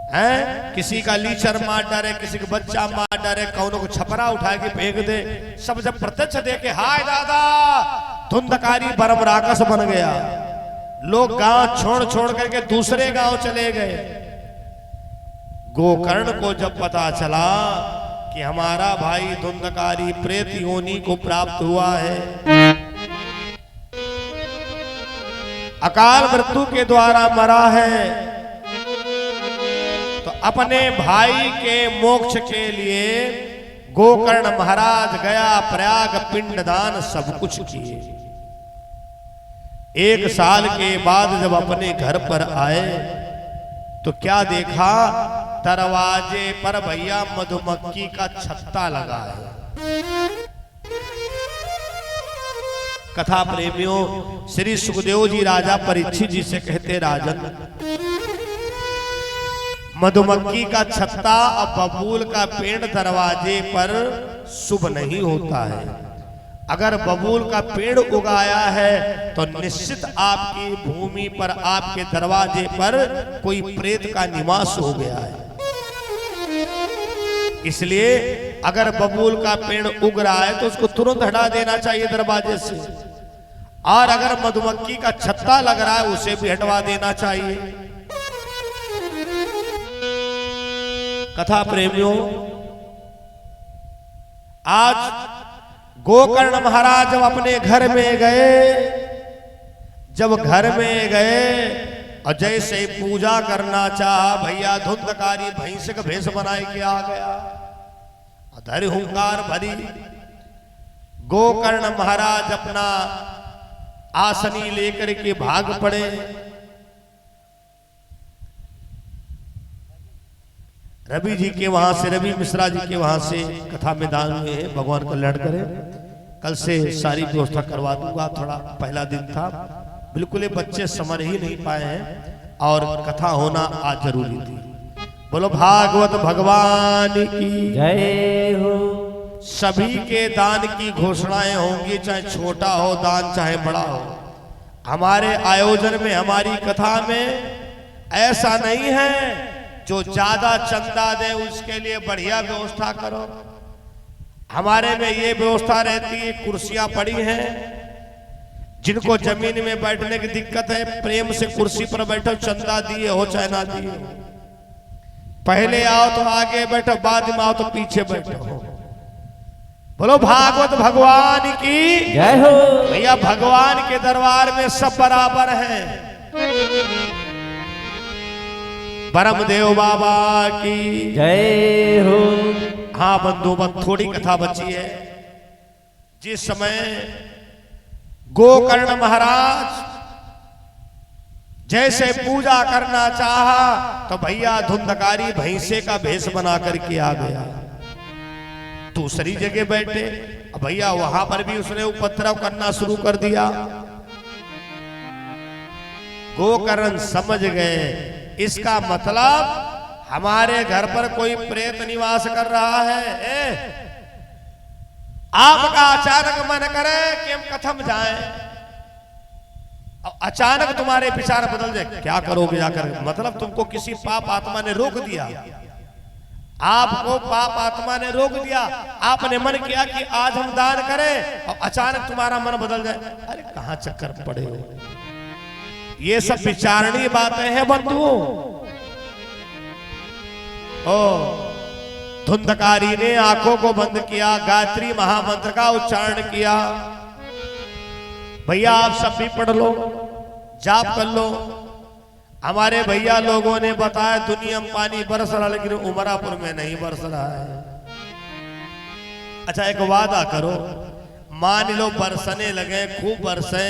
हैं? किसी का लीचर मार डाले, किसी का बच्चा मार डाले, कौनों को छपरा उठा के फेंक दे। सब जब प्रत्यक्ष देखे, हाय दादा, धुंधकारी बरम राक्षस बन गया। लोग गांव छोड़ छोड़ करके दूसरे गांव चले गए। गोकर्ण को जब पता चला कि हमारा भाई धुंधकारी प्रेत योनि को प्राप्त हुआ है, अकाल मृत्यु के द्वारा मरा है, तो अपने भाई के मोक्ष के लिए गोकर्ण महाराज गया प्रयाग, पिंडदान सब कुछ किए। 1 साल के बाद जब अपने घर पर आए तो क्या देखा, दरवाजे पर भैया मधुमक्खी का छत्ता लगा है। कथा प्रेमियों, श्री सुखदेव जी राजा परीक्षित जी से कहते, राजन, मधुमक्खी का छत्ता और बबूल का पेड़ दरवाजे पर शुभ नहीं होता है। अगर बबूल का पेड़ उगाया है तो निश्चित आपकी भूमि पर, आपके दरवाजे पर कोई प्रेत का निवास हो गया है। इसलिए अगर बबूल का पेड़ उग रहा है तो उसको तुरंत हटा देना चाहिए दरवाजे से, और अगर मधुमक्खी का छत्ता लग रहा है उसे भी हटवा देना चाहिए। कथा प्रेमियों, आज गोकर्ण महाराज जब अपने घर में गए, जब घर में गए और जैसे ही पूजा करना चाहा, भैया धुंधकारी भैंस का भेष बनाए के आ गया, धरि हुंकार भरी। गोकर्ण महाराज अपना आसनी लेकर के भाग पड़े। रवि जी के वहां से, रवि मिश्रा जी के वहां से कथा में दान हुए हैं, भगवान कल्याण करे। कल से सारी व्यवस्था करवा दूंगा। थोड़ा पहला दिन था, बिल्कुल ये बच्चे समझ ही नहीं पाए हैं और कथा होना आज जरूरी थी। बोलो भागवत भगवान की जय हो। सभी के दान की घोषणाएं होंगी, चाहे छोटा हो दान चाहे बड़ा हो। हमारे आयोजन में, हमारी कथा में ऐसा नहीं है जो ज्यादा चंदा दे उसके लिए बढ़िया व्यवस्था करो। हमारे में ये व्यवस्था रहती है, कुर्सियां पड़ी हैं, जिनको जमीन में बैठने की दिक्कत है प्रेम से कुर्सी पर बैठो, चंदा दिए हो चाहे ना दिए हो। पहले आओ तो आगे बैठो, बाद में आओ तो पीछे बैठो। बोलो भागवत भगवान की जय हो। भैया भगवान के दरबार में सब बराबर हैं। परमदेव बाबा की जय हो। हाँ बंधु, थोड़ी कथा बची है, जिस समय गोकर्ण महाराज जैसे पूजा करना चाहा तो भैया धुंधकारी भैंसे का भेष बना करके आ गया। दूसरी जगह बैठे, भैया वहां पर भी उसने उपद्रव करना शुरू कर दिया। गोकर्ण समझ गए इसका मतलब हमारे घर पर कोई प्रेत निवास कर रहा है। आपका अचानक मन करे कि हम कथम जाएं, अचानक तुम्हारे विचार बदल जाए, क्या करोगे जाकर? मतलब तुमको किसी पाप आत्मा ने रोक दिया, आपको पाप आत्मा ने रोक दिया। आपने मन किया कि आज हम दान करें और अचानक तुम्हारा मन बदल जाए। अरे कहां चक्कर पड़े हो? ये सब विचारणीय बातें हैं बंधुओं। धुंधकारी ने आंखों को बंद किया, गायत्री महामंत्र का उच्चारण किया। भैया आप सब भी पढ़ लो, जाप कर लो। हमारे भैया लोगों ने बताया दुनिया में पानी बरस रहा लेकिन उमरापुर में नहीं बरस रहा है। अच्छा एक वादा करो, मान लो बरसने लगे, खूब बरसे,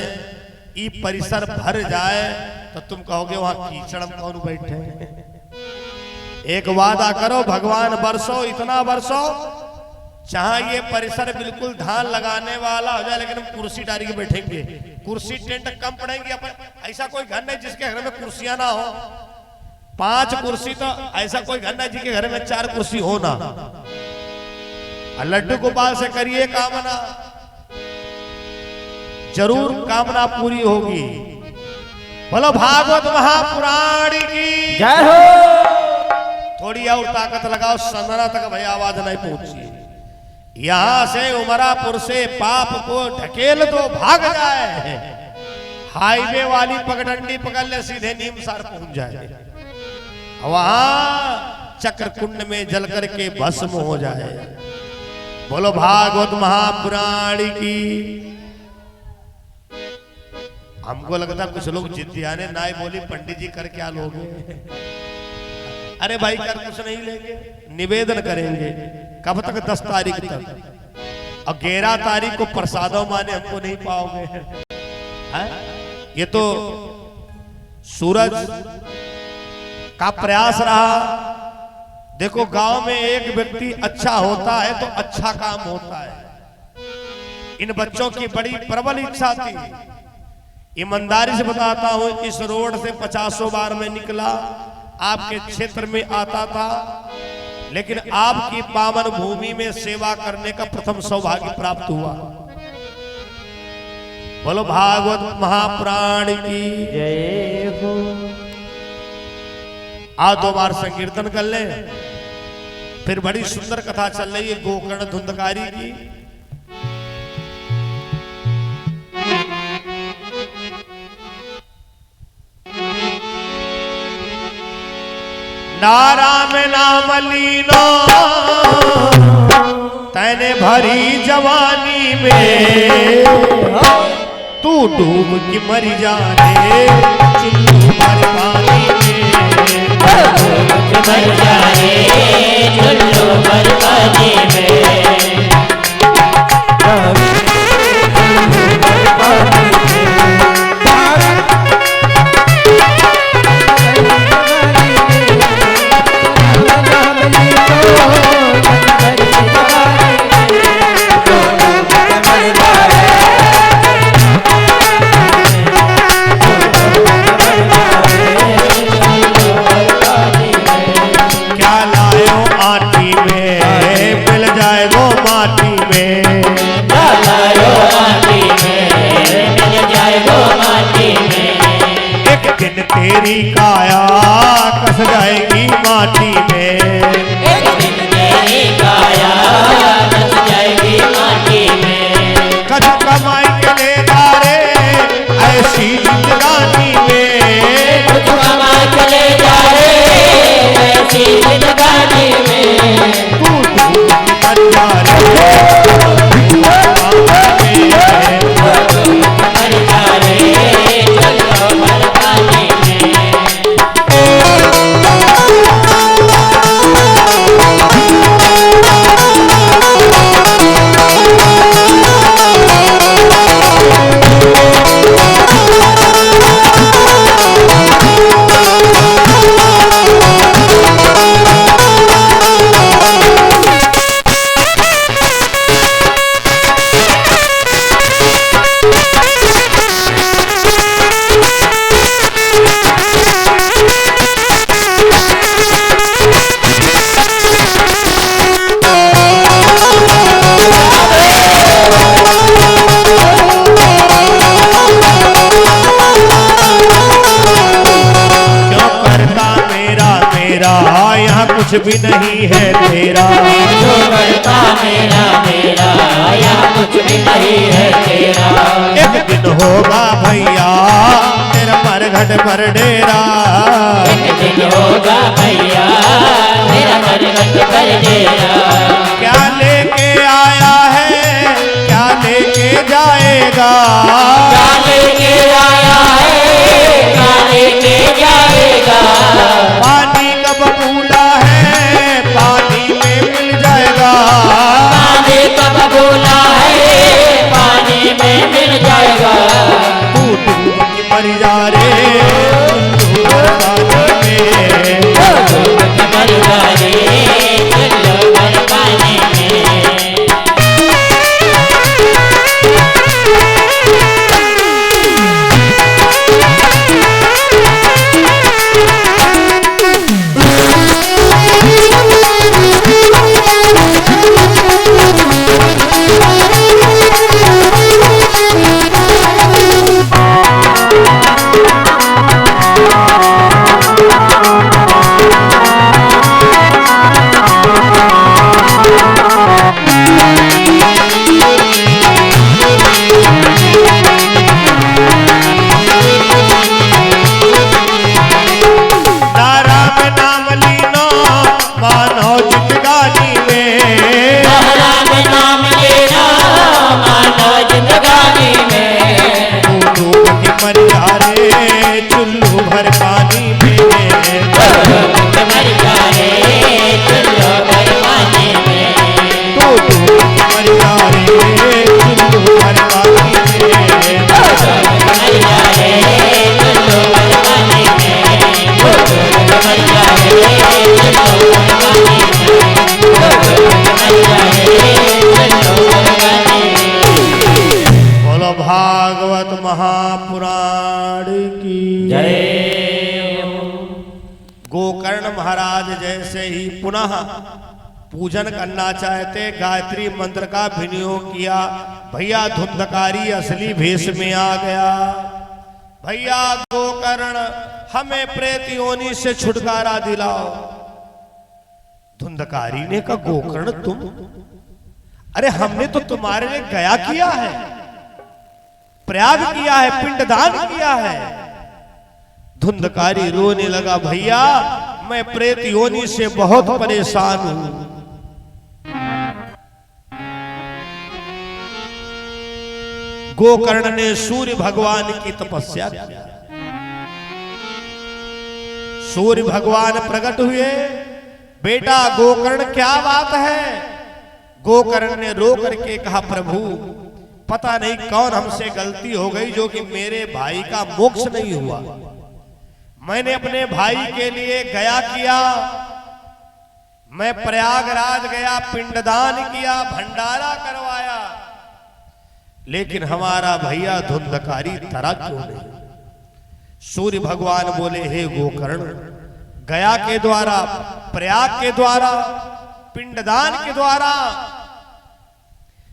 ये परिसर भर जाए तो तुम कहोगे वहां कीचड़ में कौन बैठे? एक वादा करो, भगवान बरसो, इतना बरसो, चाहे ये परिसर बिल्कुल धान लगाने वाला हो जाए लेकिन हम कुर्सी डाली के बैठेंगे। कुर्सी टेंट कम पड़ेंगे अपन। ऐसा कोई घर नहीं जिसके घर में कुर्सियां ना हो। 5 कुर्सी तो ऐसा कोई घर नहीं जिसके घर में 4 कुर्सी हो ना। लड्डू गोपाल से करिए कामना, जरूर कामना पूरी होगी। बोलो भागवत महापुराण की जय हो। थोड़ी और ताकत लगाओ, संदना तक भैया आवाज नहीं पहुंची। यहां से उमरापुर से पाप को ढकेल दो, भाग जाए। हाईवे वाली पगडंडी पकड़ ले, सीधे नीमसार पहुंच जाए, वहां चक्र कुंड में जल करके भस्म हो जाए। बोलो भागवत महापुराण की। हमको लगता कुछ लोग जिद्दिया ने नाई बोली पंडित जी कर क्या लोगे? अरे भाई कर कुछ नहीं लेंगे, निवेदन करेंगे। कब तक? 10 तारीख तक। और 11 तारीख को प्रसादों माने हमको नहीं पाओगे। ये तो सूरज का प्रयास रहा। देखो गांव में एक व्यक्ति अच्छा होता है तो अच्छा काम होता है। इन बच्चों की बड़ी प्रबल इच्छा थी। ईमानदारी से बताता हूं, इस रोड से 50 बार में निकला, आपके क्षेत्र में आता था, लेकिन आपकी पावन भूमि में सेवा करने का प्रथम सौभाग्य प्राप्त हुआ। बोलो भागवत महापुराण की जय हो। आज 2 बार संकीर्तन कर ले। फिर बड़ी सुंदर कथा चल रही है गोकर्ण धुंधकारी की। नारा में नाम लीनो तैने भरी जवानी में, तू डूब की मरी जाने चुल्लू भर पानी में, मर जाए चुल्लू भर पानी में। तेरी काया कस जाएगी माटी में, एक दिन तेरी काया कस जाएगी माटी में। कद कमाई के ले रे ऐसी जिंदगानी में, कुछ कमाई के ले जा रे ऐसी जिंदगानी में। तू मर जा रे Oh भी नहीं है तेरा, जो करता मेरा मेरा, यहाँ कुछ भी नहीं है तेरा। एक दिन होगा भैया तेरा मरघट पर डेरा, एक दिन होगा भैया मेरा मरघट पर डेरा। क्या लेके आया है क्या लेके जाएगा, क्या लेके आया है क्या लेके जाएगा। पानी का बबूला है पानी में मिल जाएगा, पानी का बबूला है पानी में मिल जाएगा। तू डूब के मर जा रे तू पानी में, डूब के मर जा रे चलो मर पानी में। भागवत महापुराण की जय। गोकर्ण महाराज जैसे ही पुनः पूजन करना चाहते, गायत्री मंत्र का विनियोग किया। भैया धुंधकारी असली भेष में आ गया। भैया गोकर्ण हमें प्रेत योनि से छुटकारा दिलाओ। धुंधकारी ने कहा गोकर्ण तुम, अरे हमने तो तुम्हारे लिए गया किया है, प्रयाग किया है, पिंडदान किया है। धुंधकारी रोने लगा, भैया मैं प्रेत योनि से बहुत परेशान हूं। गोकर्ण ने सूर्य भगवान की तपस्या की। सूर्य भगवान प्रकट हुए, बेटा गोकर्ण क्या बात है। गोकर्ण ने रो करके कहा, प्रभु पता नहीं कौन हमसे गलती हो गई जो कि मेरे भाई का मोक्ष नहीं हुआ। मैंने अपने भाई के लिए गया किया, मैं प्रयागराज गया, पिंडदान किया, भंडारा करवाया, लेकिन हमारा भैया धुंधकारी तरा क्यों नहीं। सूर्य भगवान बोले, हे गोकर्ण, गया के द्वारा, प्रयाग के द्वारा, पिंडदान के द्वारा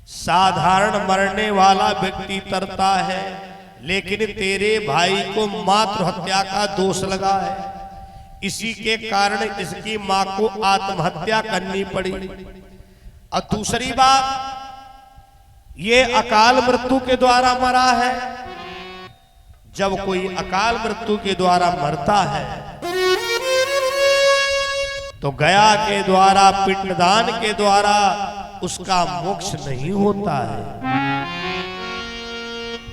साधारण मरने वाला व्यक्ति तरता है, लेकिन तेरे भाई को मातृ हत्या का दोष लगा है। इसी के कारण इसकी मां को आत्महत्या करनी पड़ी। और दूसरी बात, ये अकाल मृत्यु के द्वारा मरा है। जब कोई अकाल मृत्यु के द्वारा मरता है तो गया के द्वारा, पिंडदान के द्वारा उसका मोक्ष नहीं होता है।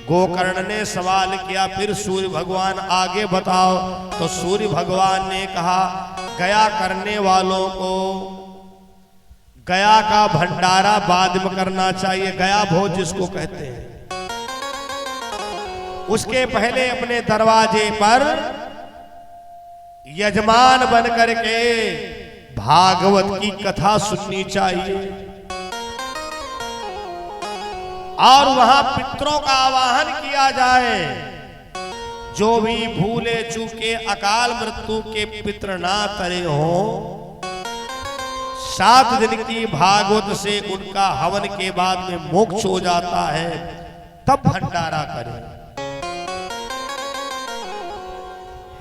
गोकर्ण ने सवाल किया, फिर सूर्य भगवान आगे बताओ। तो सूर्य भगवान ने कहा, गया करने वालों को गया का भंडारा बाद में करना चाहिए, गया भोज जिसको कहते हैं। उसके पहले अपने दरवाजे पर यजमान बन करके भागवत की कथा सुननी चाहिए और वहां पितरों का आवाहन किया जाए। जो भी भूले चूके अकाल मृत्यु के पितर ना तरे हो, 7 दिन की भागवत से उनका हवन के बाद में मोक्ष हो जाता है, तब भंडारा करें।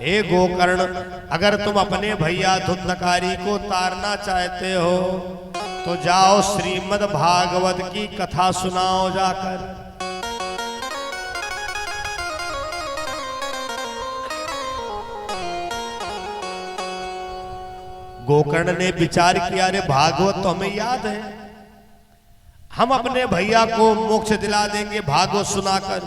हे गोकर्ण, अगर तुम अपने भैया धुंधकारी को तारना चाहते हो तो जाओ श्रीमद् भागवत की कथा सुनाओ जाकर। गोकर्ण ने विचार किया, अरे भागवत तो हमें याद है, हम अपने भैया को मोक्ष दिला देंगे भागवत सुनाकर।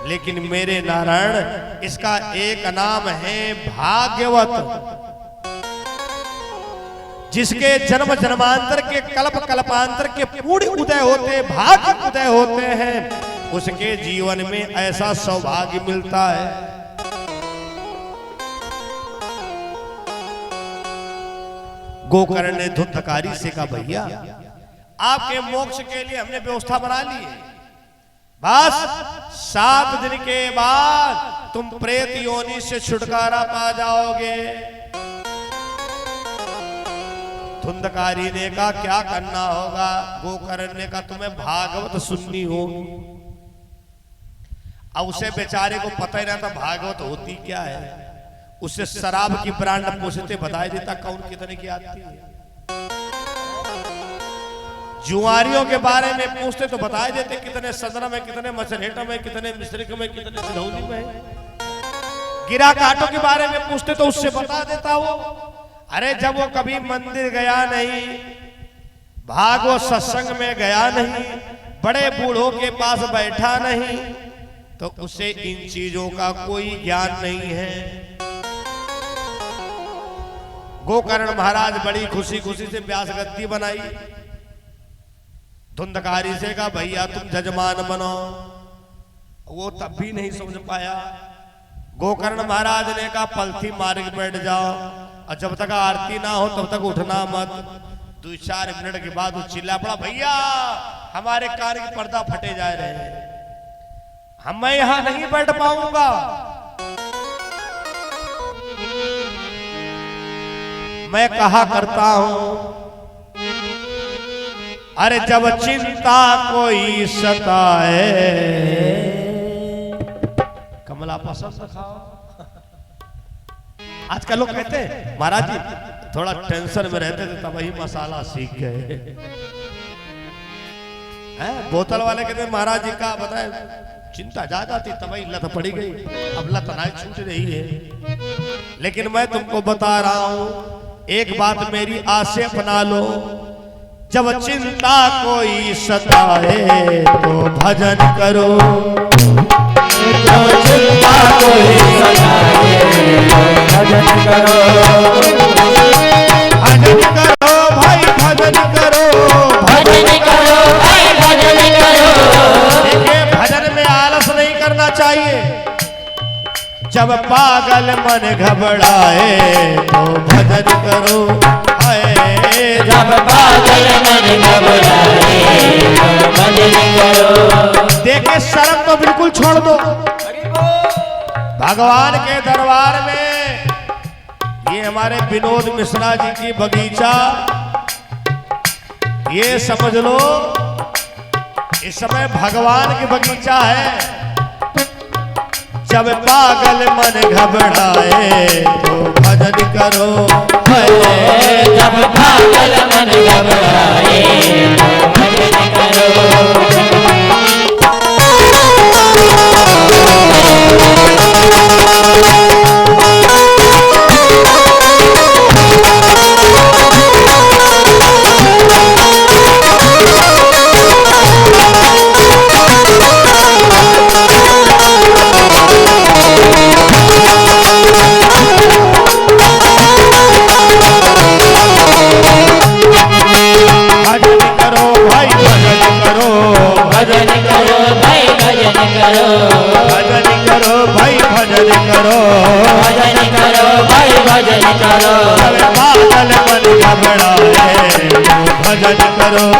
लेकिन मेरे नारायण, इसका एक नाम है भाग्यवत, जिसके जन्म जन्मांतर के कल्प कल्पांतर के पूर्ण उदय होते, भाग्य उदय होते हैं, उसके जीवन में ऐसा सौभाग्य मिलता है। गोकर्ण ने धुंधकारी से कहा, भैया आपके मोक्ष के लिए हमने व्यवस्था बना ली है, बस 7 दिन के बाद तुम प्रेत योनि से छुटकारा पा जाओगे। धुंधकारी ने कहा, क्या करना होगा? गोकर्ण ने कहा, तुम्हें भागवत सुननी होगी। अब उसे बेचारे को पता ही नहीं था भागवत होती क्या है। उसे शराब की ब्रांड पूछते बताई देता कौन कितने की आती है, जुआरियों के बारे में पूछते तो बताए देते कितने सदर में, कितने मचरहेटा में, कितने मिश्रिक में, कितने सिधौली में। गिरा काटों के बारे में पूछते तो उससे बता देता वो। अरे जब वो कभी मंदिर गया नहीं, भागवत सत्संग में गया नहीं, बड़े बूढ़ों के पास बैठा नहीं, तो उसे इन चीजों का कोई ज्ञान नहीं है। गोकर्ण महाराज बड़ी खुशी खुशी से व्यास गद्दी बनाई। धुंधकारी से कहा, भैया तुम जजमान बनो। वो तब भी नहीं समझ पाया। गोकर्ण महाराज ने कहा, पलथी मार के बैठ जाओ और जब तक आरती ना हो तब तक उठना मत। 2-4 मिनट के बाद वो चिल्ला पड़ा, भैया हमारे कान के पर्दा फटे जा रहे हैं, मैं यहां नहीं बैठ पाऊंगा। मैं कहा करता हूं, अरे जब चिंता कोई सताए, कमला पसंद खाओ। आजकल लोग कहते हैं, महाराज जी थोड़ा टेंशन में रहते थे तब ही मसाला सीख गए। बोतल वाले कहते हैं, महाराज जी का बताए चिंता ज्यादा थी तब ही लत पड़ी गई, अब लत ना छूट रही है। लेकिन मैं तुमको बता रहा हूं, एक बात मेरी आज से अपना लो, जब चिंता कोई सताए तो भजन करो। जब चिंता कोई सताए तो भजन करो। भजन करो भाई भजन करो, भजन करो भाई भजन करो। देखिए भजन में आलस नहीं करना चाहिए। जब पागल मन घबराए तो भजन करो। जब पागल मन घबराए तो भजन करो। देखे शर्म तो बिल्कुल छोड़ दो। भगवान के दरबार में ये हमारे विनोद मिश्रा जी की बगीचा, ये समझ लो इस समय भगवान की बगीचा है। जब पागल मन घबराए तो भजन करो। जब पागल मन घबराए तो भजन करो। भजन करो जब पागल मन घबराए तो भजन करो।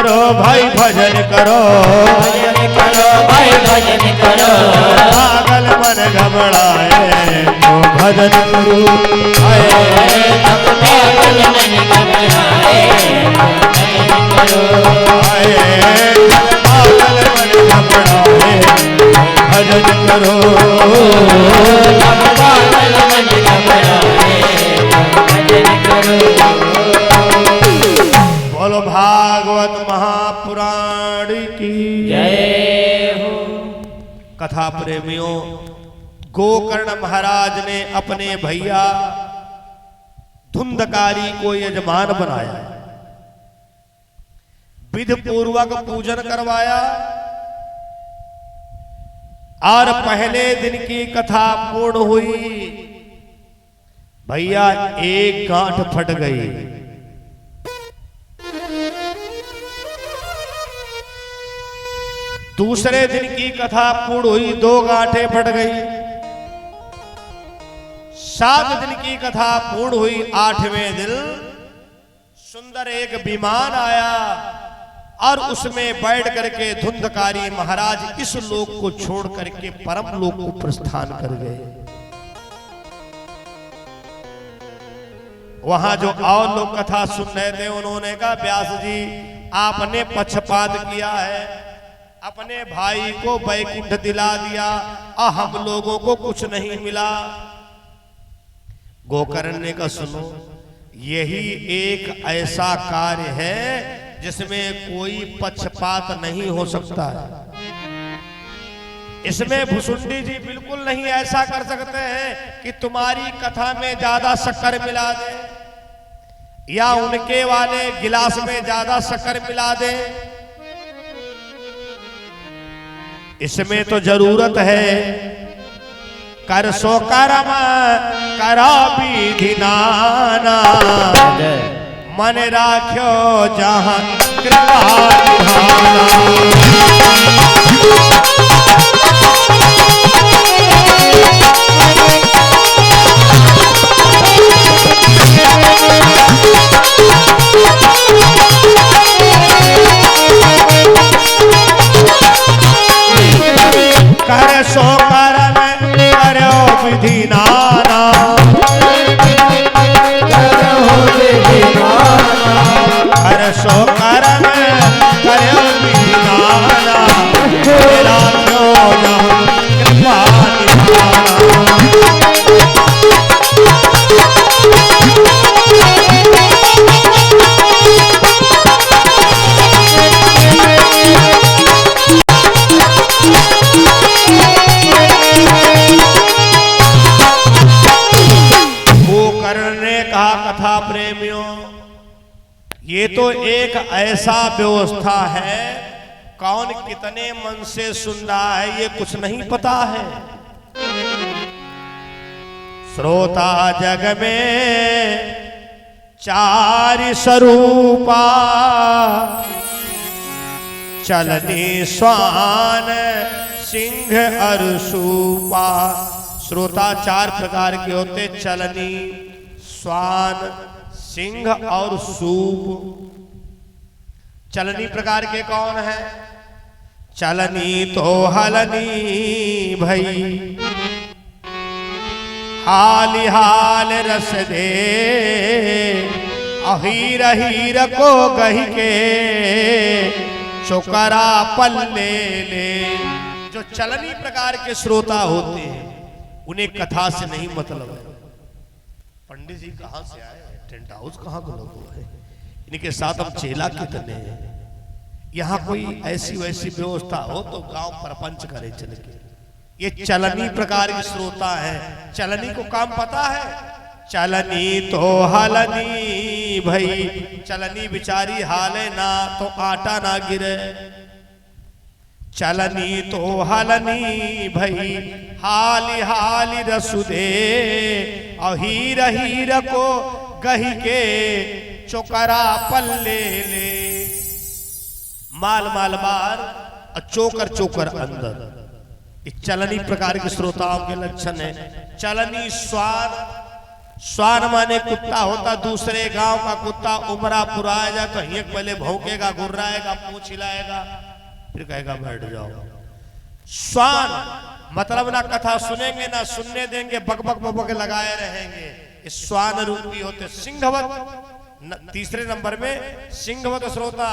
करो भाई भजन करो, भजन करो भाई भजन करो। पागल मन घबराए तो भजन करो, तब पागल मन घबराए तो भजन करो। पागल मन घबराए तो भजन करो, तब पागल मन घबराए तो भजन करो। बोलो भागवत महापुराण की जय हो। कथा प्रेमियों, गोकर्ण महाराज ने अपने भैया धुंधकारी को यजमान बनाया, विधि पूर्वक पूजन करवाया और पहले दिन की कथा पूर्ण हुई। भैया एक गांठ फट गई, दूसरे दिन की कथा पूर्ण हुई, 2 गांठें फट गई। 7 दिन की कथा पूर्ण हुई, 8वें दिन सुंदर एक विमान आया और उसमें बैठ करके धुंधकारी महाराज इस लोक को छोड़ करके परम लोक को प्रस्थान कर गए। वहां जो और लोग कथा सुन रहे थे उन्होंने कहा, व्यास जी आपने पक्षपात किया है, अपने भाई को वैकुंठ दिला दिया और हम लोगों को कुछ नहीं मिला। गोकर्ण ने कहा, सुनो, यही एक ऐसा कार्य है जिसमें कोई पक्षपात नहीं हो सकता है। इसमें भुसुंडी जी बिल्कुल नहीं ऐसा कर सकते हैं कि तुम्हारी कथा में ज्यादा शक्कर मिला दे या उनके वाले गिलास में ज्यादा शक्कर मिला दे। इसमें तो जरूरत है कर सो कर्म करा विधि नाना, मन राख्यो जहां कृपा कर सो कर्म करो विधि नाना, कर सो कर्म करो विधि नाना, मेरा क्यों ना कृपा निधाना। कथा प्रेमियों, ये तो एक ऐसा व्यवस्था है, कौन कितने मन से सुन रहा है ये कुछ नहीं पता है। श्रोता जग में 4 स्वरूपा, चलनी स्वान सिंह और सूपा। श्रोता 4 प्रकार के होते, चलनी, स्वान, सिंह और सूप। चलनी प्रकार के कौन है? चलनी तो हलनी भई, हाल हाल रस दे, अहीर हीर को गही के चोकरा पल्ले ले। जो चलनी प्रकार के श्रोता होते हैं उन्हें कथा से नहीं मतलब है। पंडित जी कहां से आए, टेंट हाउस कहां को लगा है, इनके साथ हम चेला कितने हैं, यहाँ कोई ऐसी वैसी व्यवस्था हो तो गांव परपंच करे चल के। ये चलनी प्रकार के श्रोता है। चलनी को काम पता है, चलनी तो हलनी भई, चलनी बिचारी हाले ना तो आटा ना गिरे। चलनी तो हलनी भई, हाली हाली रसु दे, और हीर हीर को गही के चोकरा पल्ले ले। माल माल बार और चोकर चोकर अंदर, ये चलनी प्रकार के श्रोताओं के लक्षण है। चलनी स्वान, स्वान माने कुत्ता होता, दूसरे गांव का कुत्ता उमरा पुराया जाए तो एक पहले भौंकेगा, गुर्राएगा, पूंछ हिलाएगा, फिर कहेगा बैठ जाओ। स्वान मतलब ना कथा सुनेंगे ना सुनने देंगे, बकबक बकबक लगाए रहेंगे, इस स्वान रूपी होते। सिंहवत तीसरे नंबर में सिंहवत श्रोता,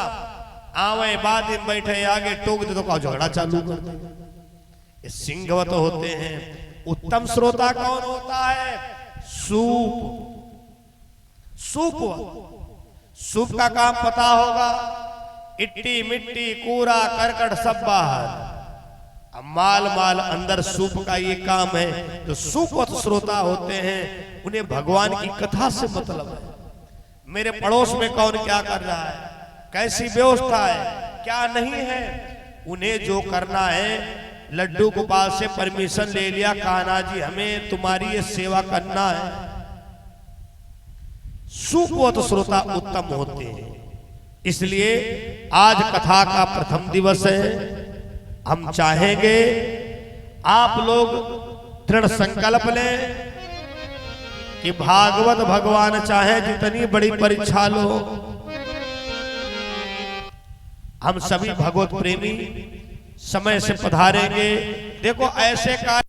आवे बाद में बैठे आगे टोक दे तो का झगड़ा चालू कर दे, ये सिंहवत होते हैं। उत्तम श्रोता कौन होता है? सूप। सूप का काम पता होगा, इट्टी मिट्टी कूड़ा करकट सब बाहर, अब माल अंदर सूप का ये काम है। तो सूपवत श्रोता होते हैं, उन्हें भगवान की कथा से मतलब है। मेरे पड़ोस में कौन क्या कर रहा है, कैसी व्यवस्था है, क्या नहीं है, उन्हें जो करना है। लड्डू गोपाल से परमिशन ले लिया, कान्हा जी हमें तुम्हारी ये सेवा करना है। सुपवत श्रोता उत्तम होते हैं। इसलिए आज कथा का प्रथम दिवस है। हम चाहेंगे आप लोग दृढ़ संकल्प लें कि भागवत भगवान चाहे जितनी बड़ी परीक्षा लो, हम सभी भगवत प्रेमी समय से पधारेंगे। देखो ऐसे कार्य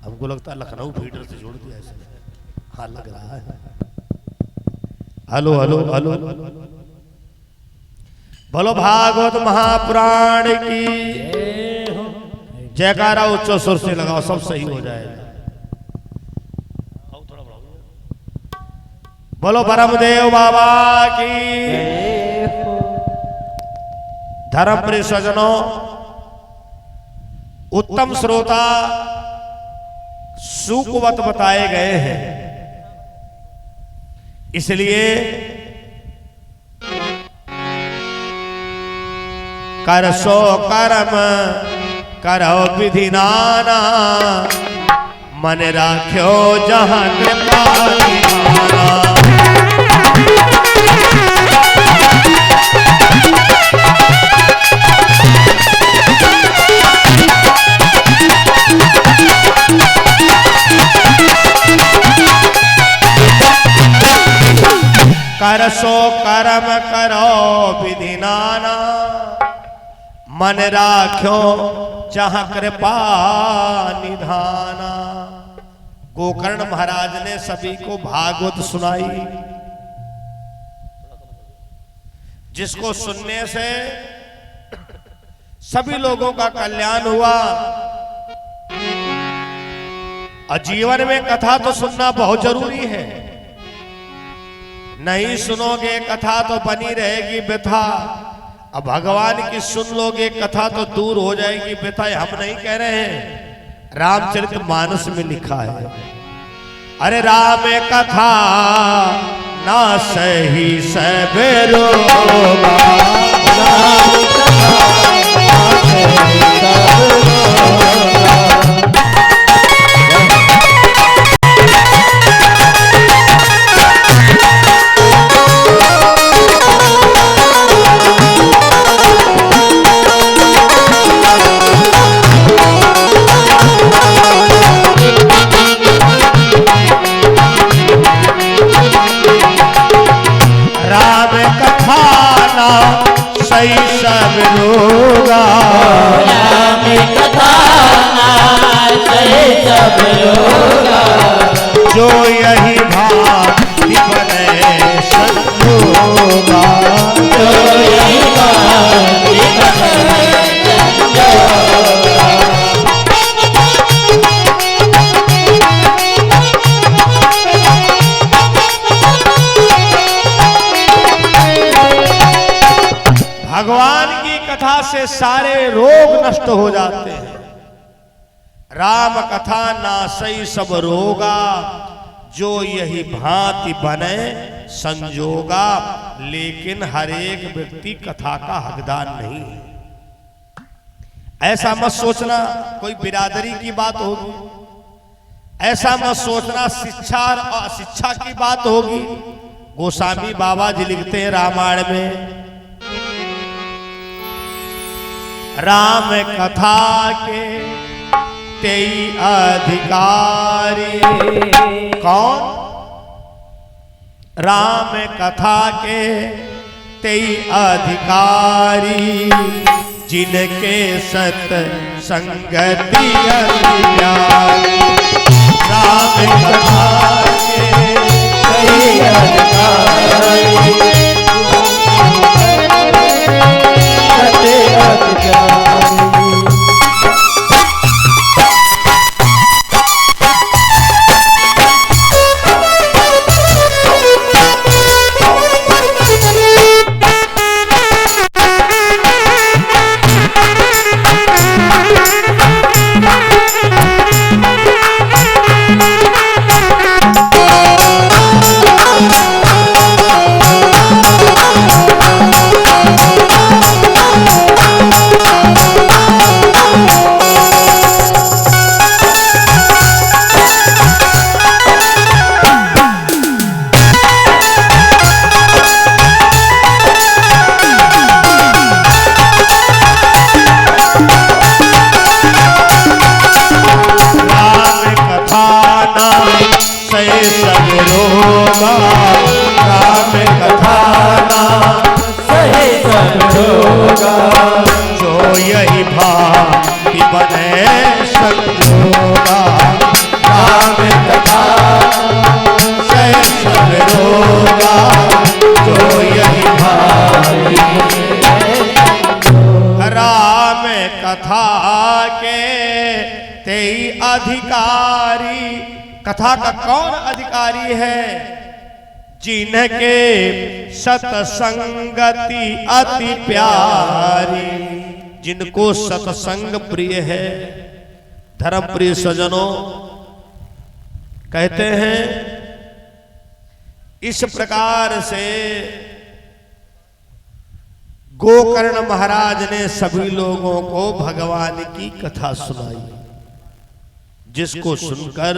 हमको लगता है लखनऊ फीडर से जोड़ दिया ऐसे। हाँ लग रहा है। हेलो हेलो हेलो, बोलो भागवत महापुराण की जयकारा उच्च सुर से लगाओ, सब सही हो जाएगा। बोलो परमदेव बाबा की। धर्म प्रिय सज्जनों, उत्तम श्रोता सुखवत बताए गए हैं, इसलिए कर सो कर्म करो विधि नाना, मन राख्यो जहां कृपा निधाना। कर सो कर्म करो विधि नाना, मन राख्यो जहां कृपा निधाना। गोकर्ण महाराज ने सभी को भागवत सुनाई, जिसको सुनने से सभी लोगों का कल्याण हुआ। और जीवन में कथा तो सुनना बहुत जरूरी है, नहीं सुनोगे कथा तो बनी रहेगी व्यथा। अब भगवान की सुन लोगे कथा तो दूर हो जाएगी व्यथा। हम नहीं कह रहे हैं, रामचरितमानस में लिखा है, अरे राम कथा ना सही सबेरो, सही सब रोगा, राम कथा सही सब रोगा, जो यही भांति बने संजोगा, जो यही भांति बने संजोगा। भगवान की कथा से सारे रोग नष्ट हो जाते हैं। राम कथा नासई सब रोगा, जो यही भांति बने संजोगा। लेकिन हर एक व्यक्ति कथा का हकदार नहीं है। ऐसा मत सोचना कोई बिरादरी की बात होगी, ऐसा मत सोचना शिक्षा और अशिक्षा की बात होगी। गोस्वामी बाबा जी लिखते हैं रामायण में, राम कथा के तेई अधिकारी। कौन? राम कथा के तेई अधिकारी, जिनके सत संगति अति प्यारी। राम कथा के तेई अधिकारी, सत अति प्यारी। कथा का कौन अधिकारी है? जिनके सत्संगति अति प्यारी, जिनको सत्संग प्रिय है। धर्म प्रिय सज्जनों, कहते हैं इस प्रकार से गोकर्ण महाराज ने सभी लोगों को भगवान की कथा सुनाई, जिसको सुनकर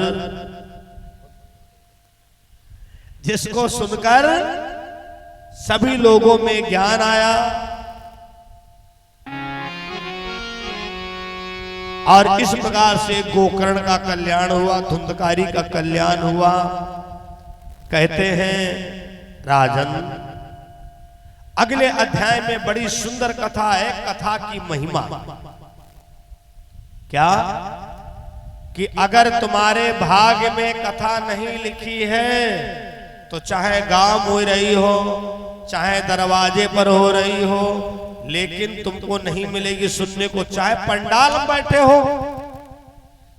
सभी लोगों में ज्ञान आया और इस प्रकार से गोकर्ण का कल्याण हुआ, धुंधकारी का कल्याण हुआ। कहते हैं राजन, अगले अध्याय में बड़ी सुंदर कथा है। कथा की महिमा क्या कि अगर तुम्हारे भाग्य में कथा नहीं लिखी है तो चाहे गांव हो रही हो, चाहे दरवाजे पर हो रही हो, लेकिन तुमको नहीं मिलेगी सुनने को। चाहे पंडाल में बैठे हो,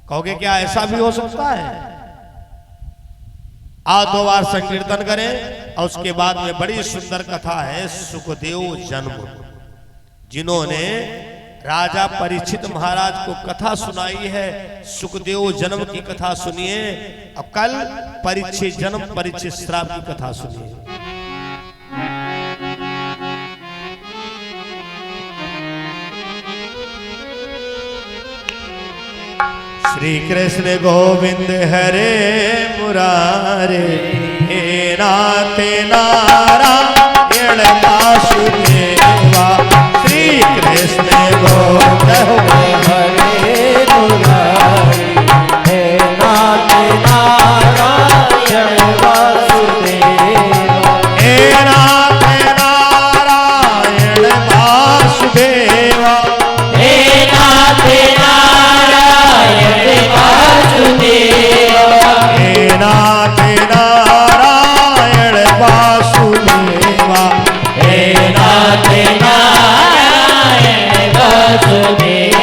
कहोगे क्या ऐसा भी हो सकता है? आज 2 बार संकीर्तन करें और उसके बाद में बड़ी सुंदर कथा है सुखदेव जन्म, जिन्होंने राजा परीक्षित महाराज को कथा सुनाई है। सुखदेव जन्म की कथा सुनिए और कल परीक्षित जन्म परीक्षित श्राप की कथा सुनिए। श्री कृष्ण गोविंद हरे मुरारे, हे नाथ नारायण वासुदेवा। श्री कृष्ण गोविंद हरे मुरारे, हे नाथ नारायण वासुदेवा। हे नाथ नारायण वासुदेवा, हे नाथ नारायण वासुदेवा, हे नाथ नारायण वासुदेवा, हे नाथ नारायण वासुदेवा।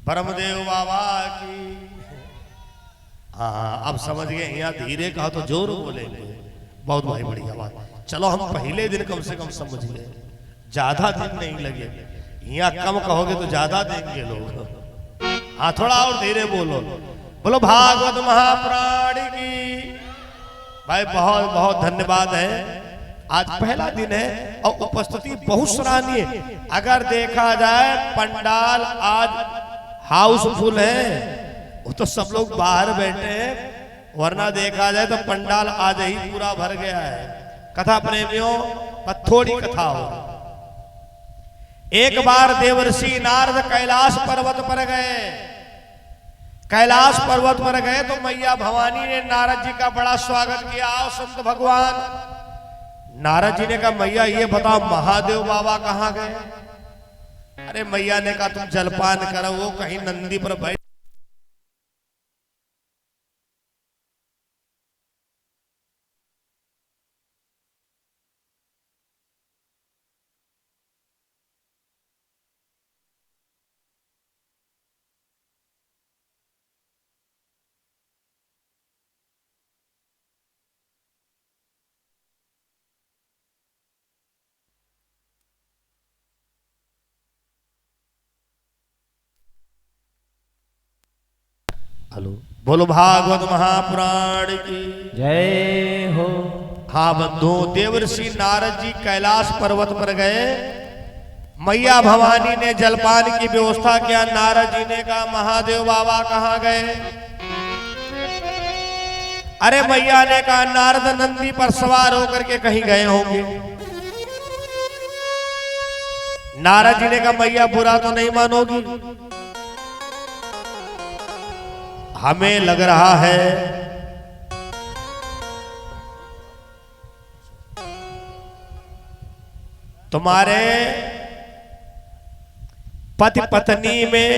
ब्रह्मदेव बाबा की। हाँ अब समझ गए, यहाँ धीरे कहा तो जोर बोलेंगे। बहुत भाई बढ़िया बात। चलो हम पहले दिन कम से कम समझ गए, ज्यादा दिन नहीं लगे। यहाँ कम कहोगे तो ज्यादा देंगे लोग। हाँ थोड़ा और धीरे बोलो। बोलो भागवत महापुराण की। भाई बहुत बहुत धन्यवाद है। आज पहला दिन है और उपस्थिति बहुत सराहनीय। अगर देखा जाए पंडाल आज हाउसफुल है, वो तो सब लोग बाहर बैठे हैं, वरना देखा जाए तो पंडाल आज ही पूरा भर गया है। कथा प्रेमियों पर थोड़ी कथा हो। एक बार देवर्षि नारद कैलाश पर्वत पर गए। कैलाश पर्वत पर गए तो मैया भवानी ने नारद जी का बड़ा स्वागत किया। आओ संत भगवान। नारद जी ने कहा मैया ये बताओ महादेव बाबा कहाँ गए? अरे मैया ने कहा तुम जलपान करो, वो कहीं नंदी पर बैठ। हेलो बोलो भागवत महापुराण की जय हो। हाँ बंधु, देवर्षि नारद जी कैलाश पर्वत पर गए। मैया भवानी ने जलपान की व्यवस्था किया। नारद जी ने कहा महादेव बाबा कहाँ गए? अरे मैया ने कहा नारद नंदी पर सवार होकर के कहीं गए होंगे। नारद जी ने कहा मैया बुरा तो नहीं मानोगी, हमें लग रहा है तुम्हारे पति पत्नी में।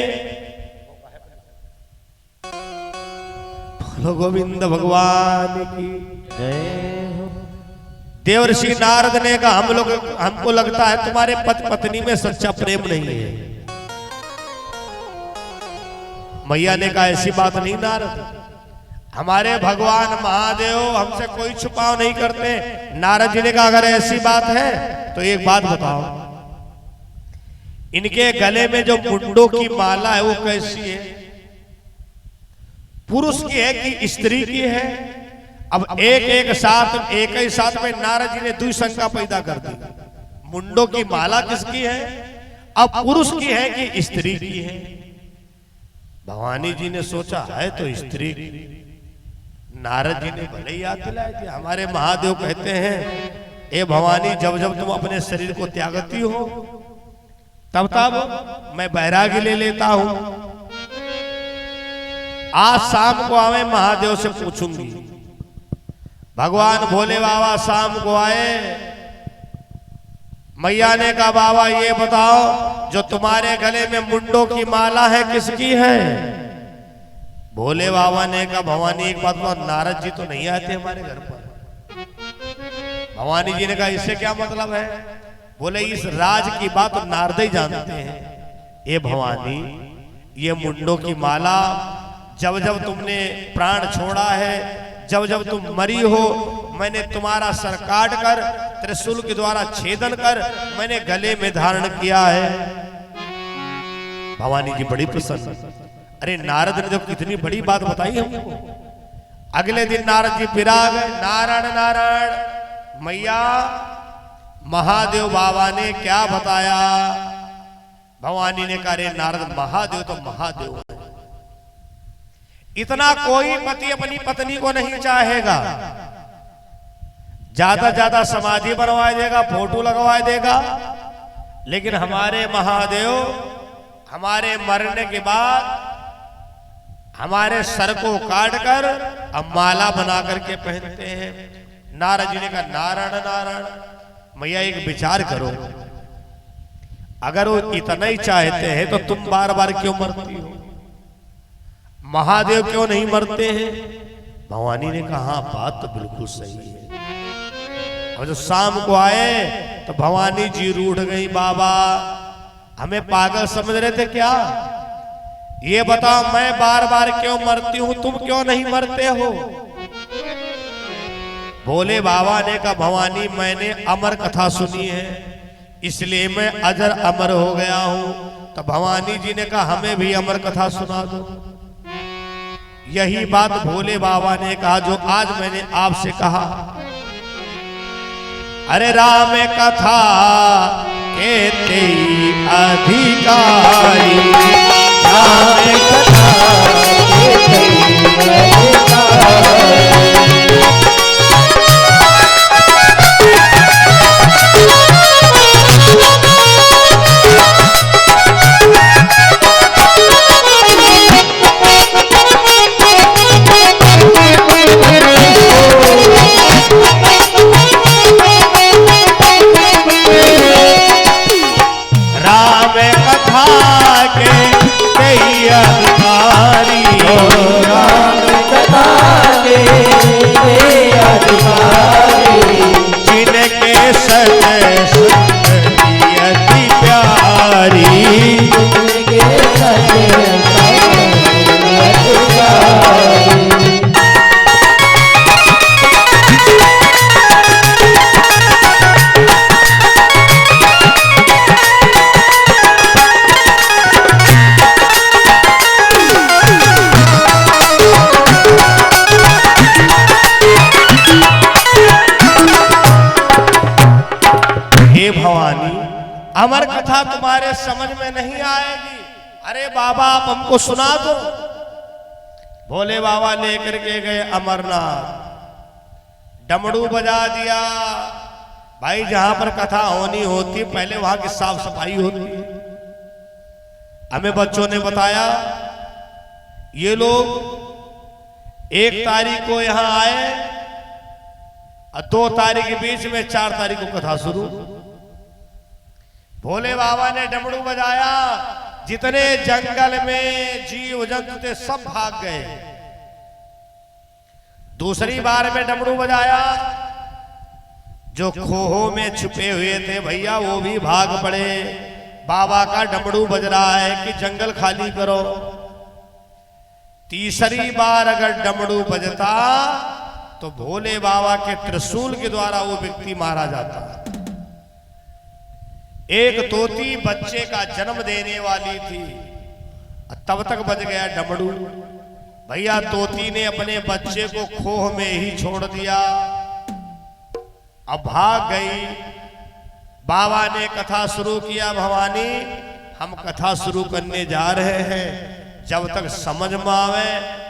बोलो गोविंद भगवान की जय हो। देवर्षि नारद ने कहा हमको लगता है तुम्हारे पति पत्नी में सच्चा प्रेम नहीं है। मैया ने कहा ऐसी बात नहीं नारद, हमारे भगवान महादेव हमसे कोई छुपाव नहीं करते। नारद जी ने कहा अगर ऐसी बात है तो एक बात बताओ, इनके गले में जो मुंडों की माला है वो कैसी है? पुरुष की है कि स्त्री की है? अब एक ही साथ में नारद जी ने दुई शंका पैदा कर दी। मुंडों की माला किसकी है? अब पुरुष की है कि स्त्री की है? भवानी जी ने सोचा है तो स्त्री। नारद जी ने भले ही याद दिलाया कि हमारे महादेव कहते हैं ए भवानी जब जब तुम अपने शरीर को त्यागती हो तब तब मैं बैरागी ले लेता हूं। आज शाम को आवे महादेव से पूछूंगी। भगवान भोले बाबा शाम को आए। मैया ने कहा बाबा ये बताओ जो तुम्हारे गले में मुंडों की माला है किसकी है? भोले बाबा ने कहा भवानी एक बात बताओ, नारद जी तो नहीं आते हमारे घर पर। भवानी जी ने कहा इससे क्या मतलब है? बोले इस राज की बात तो नारद ही जानते हैं। ये भवानी ये मुंडों की माला जब जब तुमने प्राण छोड़ा है, जब जब तुम मरी हो, मैंने तुम्हारा सर काट कर त्रिशूल के द्वारा छेदन कर मैंने गले में धारण किया है। भवानी जी बड़ी प्रसन्न। अरे नारद ने तो कितनी बड़ी बात बताई हमको। अगले दिन नारद जी विराग नारायण नारायण। मैया महादेव बाबा ने क्या बताया? भवानी ने कहा रे नारद महादेव तो महादेव है। इतना कोई पति अपनी पत्नी को नहीं चाहेगा। ज्यादा समाधि बनवा देगा, फोटो लगवा देगा, लेकिन हमारे महादेव हमारे मरने के बाद हमारे सर को काट कर अब माला बना करके पहनते हैं। नारद जी ने कहा नारायण नारायण। मैया एक विचार करो, अगर वो इतना ही चाहते हैं तो तुम बार बार क्यों मरती हो? महादेव क्यों नहीं मरते हैं? भवानी ने कहा हाँ बात तो बिल्कुल सही है। और जब शाम को आए तो भवानी जी रूठ गई। बाबा हमें पागल समझ रहे थे क्या? ये बताओ मैं बार बार क्यों मरती हूं, तुम क्यों नहीं मरते हो? भोले बाबा ने कहा भवानी मैंने अमर कथा सुनी है इसलिए मैं अजर अमर हो गया हूं। तो भवानी जी ने कहा हमें भी अमर कथा सुना दो। यही बात भोले बाबा ने कहा जो आज मैंने आपसे कहा। अरे राम कथा कहते अधिकारी, राम कथा कहते अधिकारी। अमर कथा तुम्हारे समझ में नहीं आएगी। अरे बाबा आप हमको सुना दो। भोले बाबा लेकर के गए अमरनाथ, डमरू बजा दिया। भाई जहां पर कथा होनी होती पहले वहां की साफ सफाई होती। हमें बच्चों ने बताया ये लोग 1 तारीख को यहां आए और 2 तारीख के बीच में 4 तारीख को कथा शुरू। भोले बाबा ने डमरू बजाया, जितने जंगल में जीव जंतु थे सब भाग गए। दूसरी बार में डमरू बजाया, जो खोहों में छुपे हुए थे भैया वो भी भाग पड़े। बाबा का डमरू बज रहा है कि जंगल खाली करो। तीसरी बार अगर डमरू बजता तो भोले बाबा के त्रिशूल के द्वारा वो व्यक्ति मारा जाता। एक तोती बच्चे का जन्म देने वाली थी, तब तक बज गया डमरू। भैया तोती ने अपने बच्चे को खोह में ही छोड़ दिया, अब भाग गई। बाबा ने कथा शुरू किया, भवानी हम कथा शुरू करने जा रहे हैं, जब तक समझ में आवे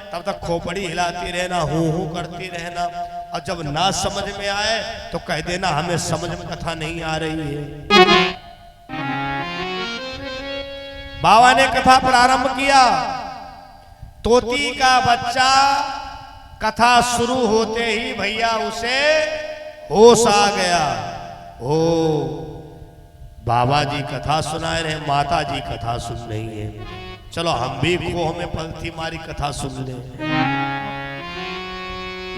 तब तक खोपड़ी हिलाती रहना, हूं करती रहना, और जब ना समझ में आए तो कह देना हमें समझ में कथा नहीं आ रही है। बाबा ने कथा प्रारंभ किया। तोती का बच्चा कथा शुरू होते ही भैया उसे होश आ गया। ओ बाबा जी कथा सुनाए रहे, माता जी कथा सुन रही है, चलो हम भी खोह में पलथी मारी कथा सुन ले।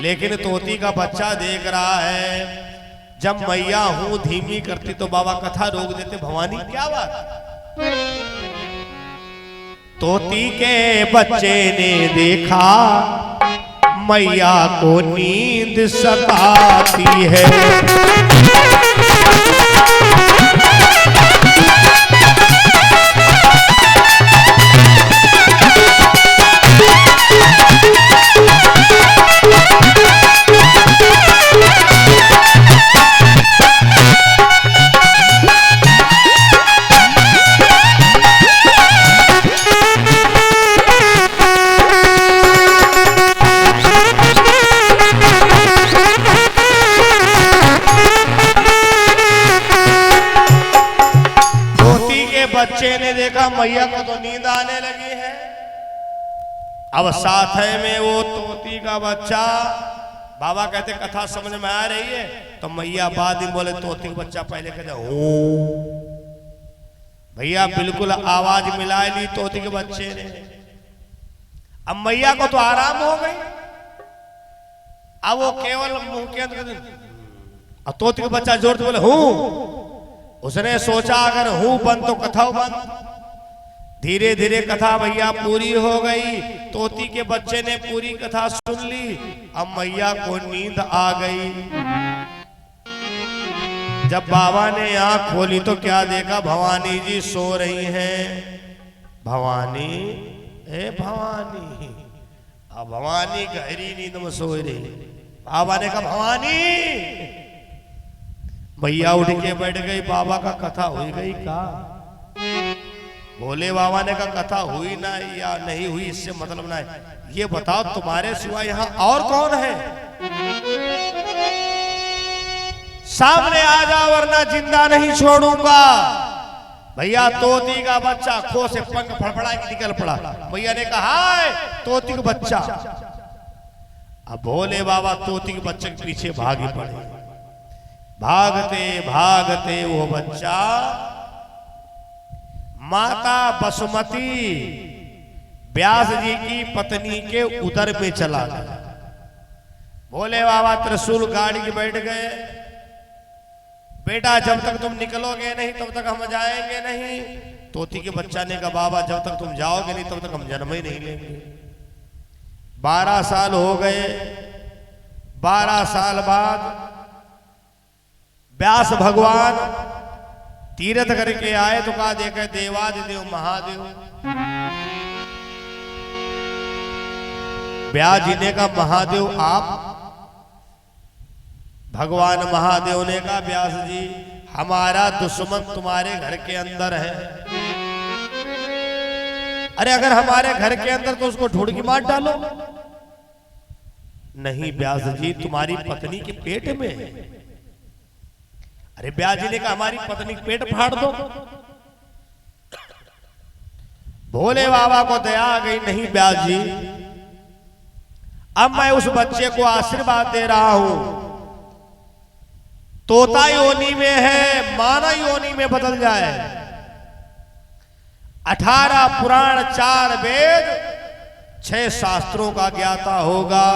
लेकिन तोती का बच्चा देख रहा है, जब मैया हूं धीमी करती तो बाबा कथा रोक देते। भवानी क्या बात? तोती के बच्चे ने देखा मैया को नींद सताती है। बच्चे ने देखा मैया को तो नींद आने लगी है। अब साथ में वो तोती का बच्चा, बाबा कहते कथा समझ में आ रही है, तो मैया बाद में बोले तोती का बच्चा पहले कहते हो। भैया बिल्कुल आवाज मिला ली तोती के बच्चे ने। अब मैया को तो आराम हो गई, अब वो केवल मुंह के अंदर, अब तोती का बच्चा जोर से बोले हूं। उसने सोचा अगर हूं बंद तो कथा बंद। धीरे धीरे कथा भैया पूरी हो गई। तोती के बच्चे ने पूरी कथा सुन ली। अब मैया को नींद आ गई। जब बाबा ने आंख खोली तो क्या देखा, भवानी जी सो रही हैं। भवानी, ए भवानी। अब भवानी गहरी नींद में सो रही। बाबा ने कहा भवानी। भैया उठ के बैठ गई। बाबा का कथा हुई गई का? भोले बाबा ने कहा कथा हुई ना या नहीं हुई इससे मतलब ना है, ये बताओ तुम्हारे सिवा यहाँ और कौन है? सामने आ जाओ वरना जिंदा नहीं छोड़ूंगा। भैया तोती का बच्चा खो से पंख फड़फड़ा के निकल पड़ा। भैया ने कहा हाय तोती का बच्चा। अब भोले बाबा तोती के बच्चे के पीछे भागी पड़े। भागते भागते वो बच्चा माता बसुमती व्यास जी की पत्नी के उदर में चला गया। भोले बाबा त्रिशूल गाड़ी के बैठ गए। बेटा जब तक तुम निकलोगे नहीं तब तक हम जाएंगे नहीं। तोती के बच्चा ने कहा बाबा जब तक तुम जाओगे नहीं तब तक हम जन्म ही नहीं लेंगे। 12 साल हो गए। 12 साल बाद व्यास भगवान तीर्थ करके आए तो कहा देखे देवादिदेव महादेव। व्यास जी ने कहा महादेव आप? भगवान महादेव ने कहा व्यास जी हमारा दुश्मन तुम्हारे घर के अंदर है। अरे अगर हमारे घर के अंदर तो उसको ढूंढ के मार डालो। नहीं व्यास जी तुम्हारी पत्नी के पेट में है। अरे व्यास जी ने कहा हमारी पत्नी के पेट फाड़ दो। भोले बाबा को दया आ गई। नहीं व्यास जी अब मैं उस बच्चे को आशीर्वाद दे रहा हूं। तोता योनि में है, मानव योनि में बदल जाए। 18 पुराण 4 वेद 6 शास्त्रों का ज्ञाता होगा।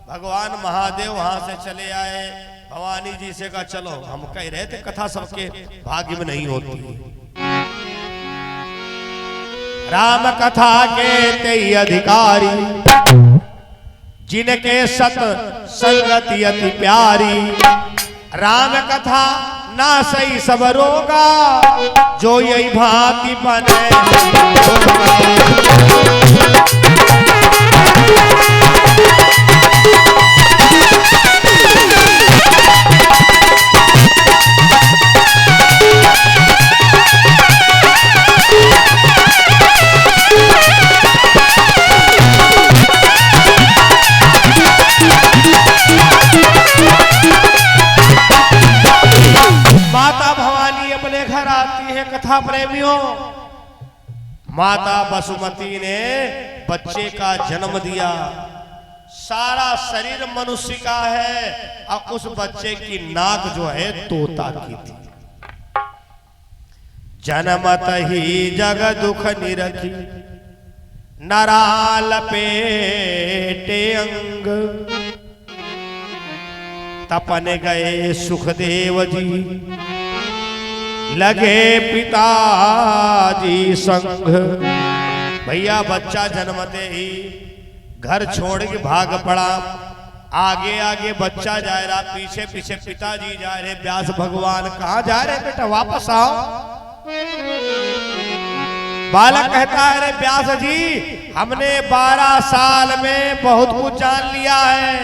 भगवान महादेव वहां से चले आए। भवानी जी से कहा चलो हम कह रहे थे कथा सबके भाग्य में नहीं होती। राम कथा के तेई अधिकारी जिनके सत संगति अति प्यारी। राम कथा ना सही सब रोगा जो यही भांति बने। माता भवानी अपने घर आती है कथा प्रेमियों। माता बसुमती ने बच्चे का जन्म दिया। सारा शरीर मनुष्य का है और उस बच्चे की नाक जो है तोता की थी। जन्मत ही जग दुख निरखी नराल पेटे अंग। तपन गए सुखदेव जी लगे पिताजी संग। भैया बच्चा जन्मते ही घर छोड़ के भाग पड़ा। आगे आगे बच्चा जा रहा, पीछे पीछे पिताजी जा रहे। व्यास भगवान कहाँ जा रहे बेटा वापस आओ। बालक कहता है अरे व्यास जी हमने 12 साल में बहुत कुछ जान लिया है।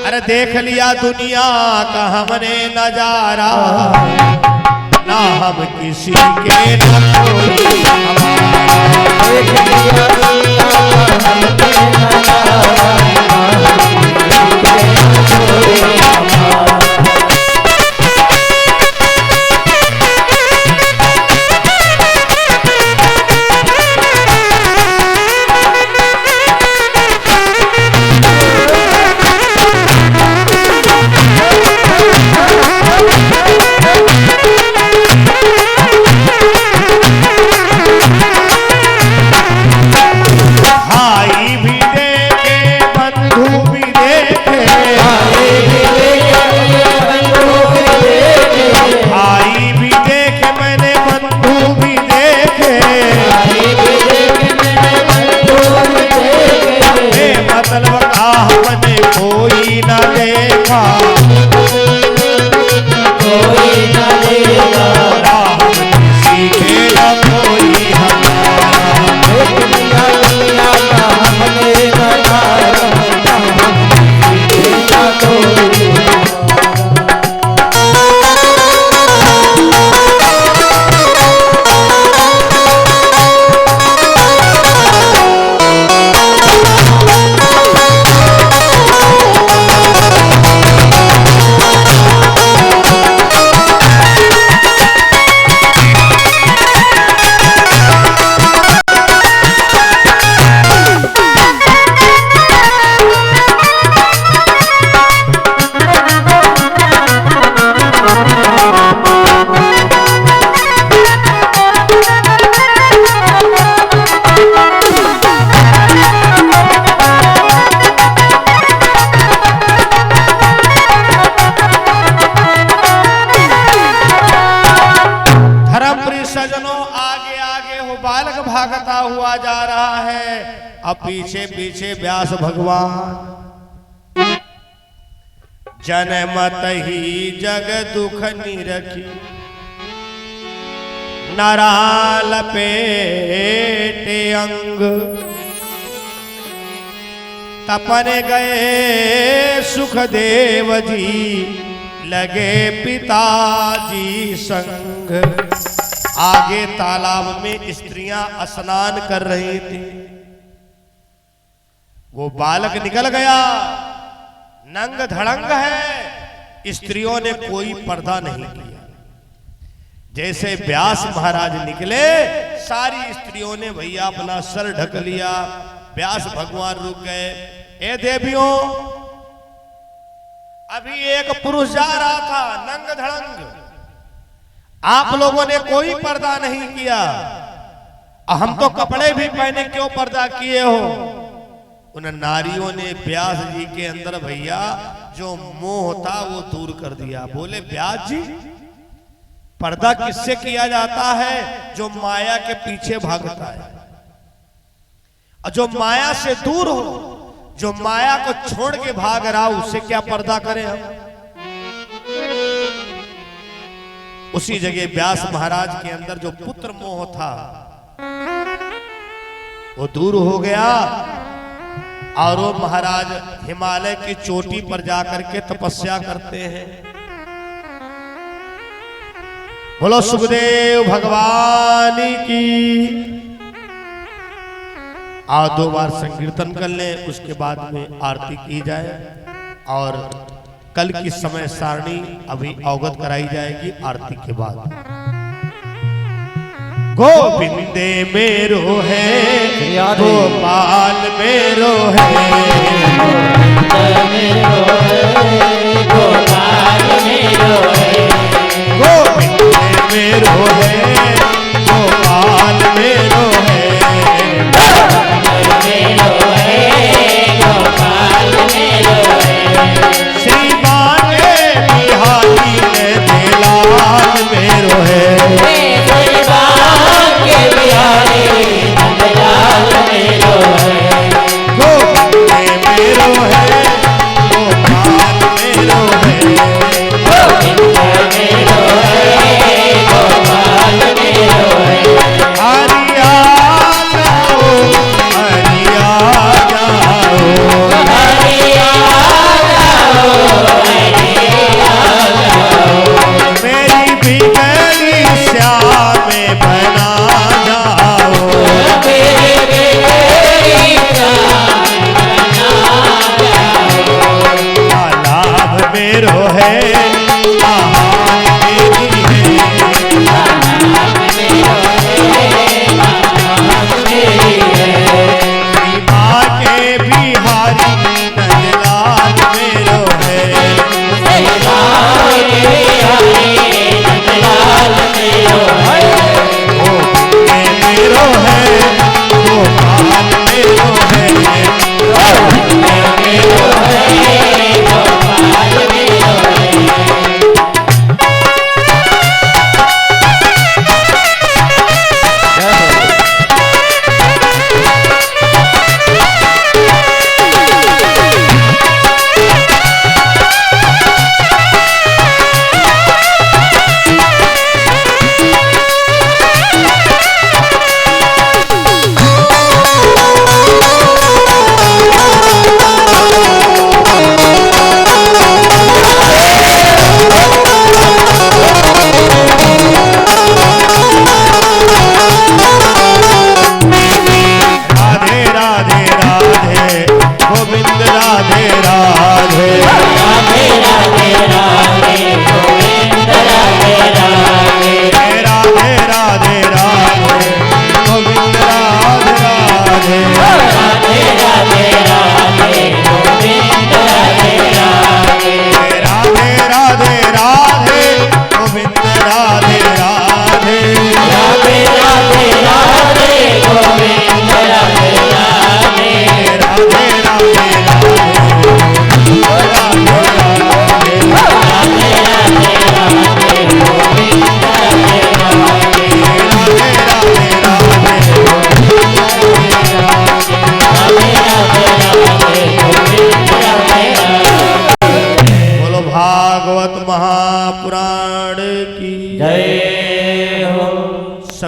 अरे देख लिया दुनिया का हमने नजारा, ना हम किसी के न कोई हमारा। देख लिया दुनिया का हमने नजारा, हुआ जा रहा है। अब पीछे पीछे व्यास भगवान, जनमत ही जग दुख निरखी, नराल पेटे अंग, तपन गए सुखदेव जी, लगे पिताजी संग। आगे तालाब में स्त्रियां स्नान कर रही थी। वो बालक निकल गया, नंग धड़ंग है। स्त्रियों ने कोई पर्दा नहीं किया। जैसे व्यास महाराज निकले, सारी स्त्रियों ने भैया अपना सर ढक लिया। व्यास भगवान रुक गए। ए देवियों, अभी एक पुरुष जा रहा था नंग धड़ंग, आप लोगों ने कोई पर्दा नहीं किया। हम तो कपड़े भी पहने, क्यों पर्दा किए हो? उन नारियों ने व्यास जी के अंदर भैया जो मोह था वो दूर कर दिया। बोले व्यास जी, पर्दा किससे किया जाता है? जो माया के पीछे भागता है, और जो माया से दूर हो, जो माया को छोड़ के भाग रहा, उससे क्या पर्दा करें हम? उसी जगह व्यास महाराज के अंदर जो पुत्र मोह था वो दूर हो गया, और वो महाराज हिमालय की चोटी पर जाकर के तपस्या करते हैं। बोलो सुखदेव भगवान की। आओ 2 बार संकीर्तन कर लें, उसके बाद में आरती की जाए, और कल की समय सारणी अभी अवगत कराई जाएगी आरती के बाद। गोविंदे मेरो है, गोपाल मेरो है, गोपाल मेरो है, गोविंदे मेरो है, गोपाल मेरो है, गोपाल मेरो है, श्रीमान बिहारी लाल मेरो है, गोपाल मेरो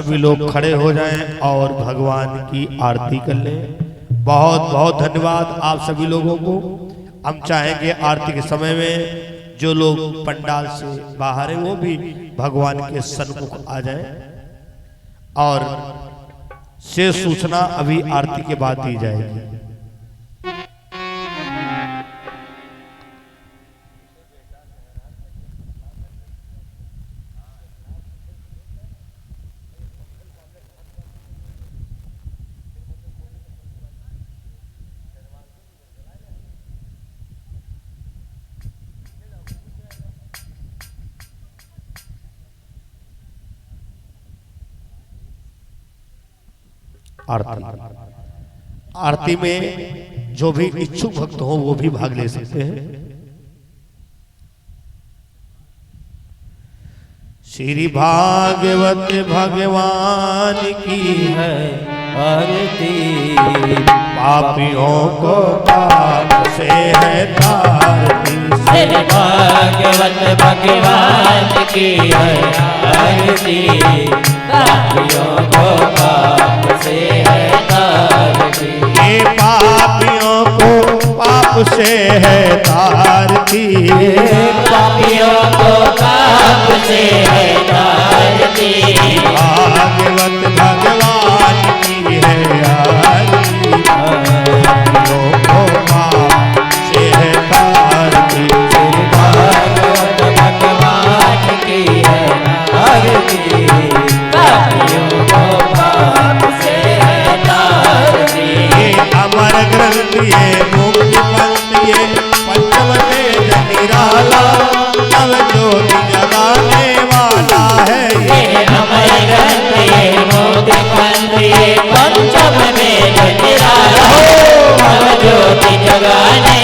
सभी लोग खड़े हो जाएं और भगवान की आरती कर लें। बहुत बहुत धन्यवाद आप सभी लोगों को। हम चाहेंगे आरती के समय में जो लोग पंडाल से बाहर हैं वो भी भगवान के सन्मुख आ जाएं और शेष सूचना अभी आरती के बाद दी जाएगी। आरती में जो भी इच्छुक भक्त हो वो भी भाग ले सकते हैं। श्री भागवत भगवान की है आरती, पापियों को पाप से है तारती। श्री भागवत भगवान की है आरती, पापियों को पाप से है तारती। ये पापियों को पाप से है तारती, पापियों को पाप से है तारती। भागवत भगवान की है आरती, पापियों को पाप से है तारती। भागवत भगवान की है आरती, पापियों को पाप से है तारती। ये अमर ग्रंथ ये मुक्ति पंथ ये पंचम वेद निराला, नव ज्योति जगाने वाला है ये अमर ग्रंथ ये मोक्ति पंथ ये पंचम वेद निराला, नव ज्योति जगाने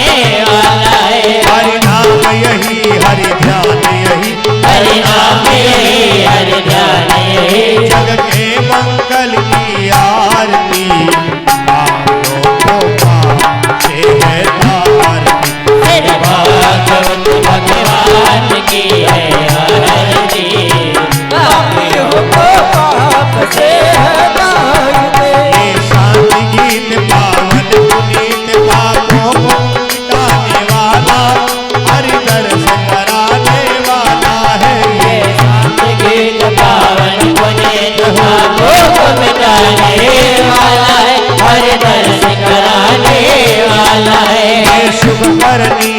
वाला है। हरि नाम यही हरि ध्यान यही, हरि नाम यही हरि ध्यान यही, जग के मंगल की आरती। पापियों को पाप से है तारती। श्री भागवत भगवान की है आरती, पापियों को पाप से है तारती। ये शांति गीत पावन पुनीत पापों को मिटाने वाला, हरि दर्शन कराने वाला है ये शांत गीत पावन पुनीत पापों को मिटाने वाला है, हरि दर्शन कराने वाला है। ये शुभ करनी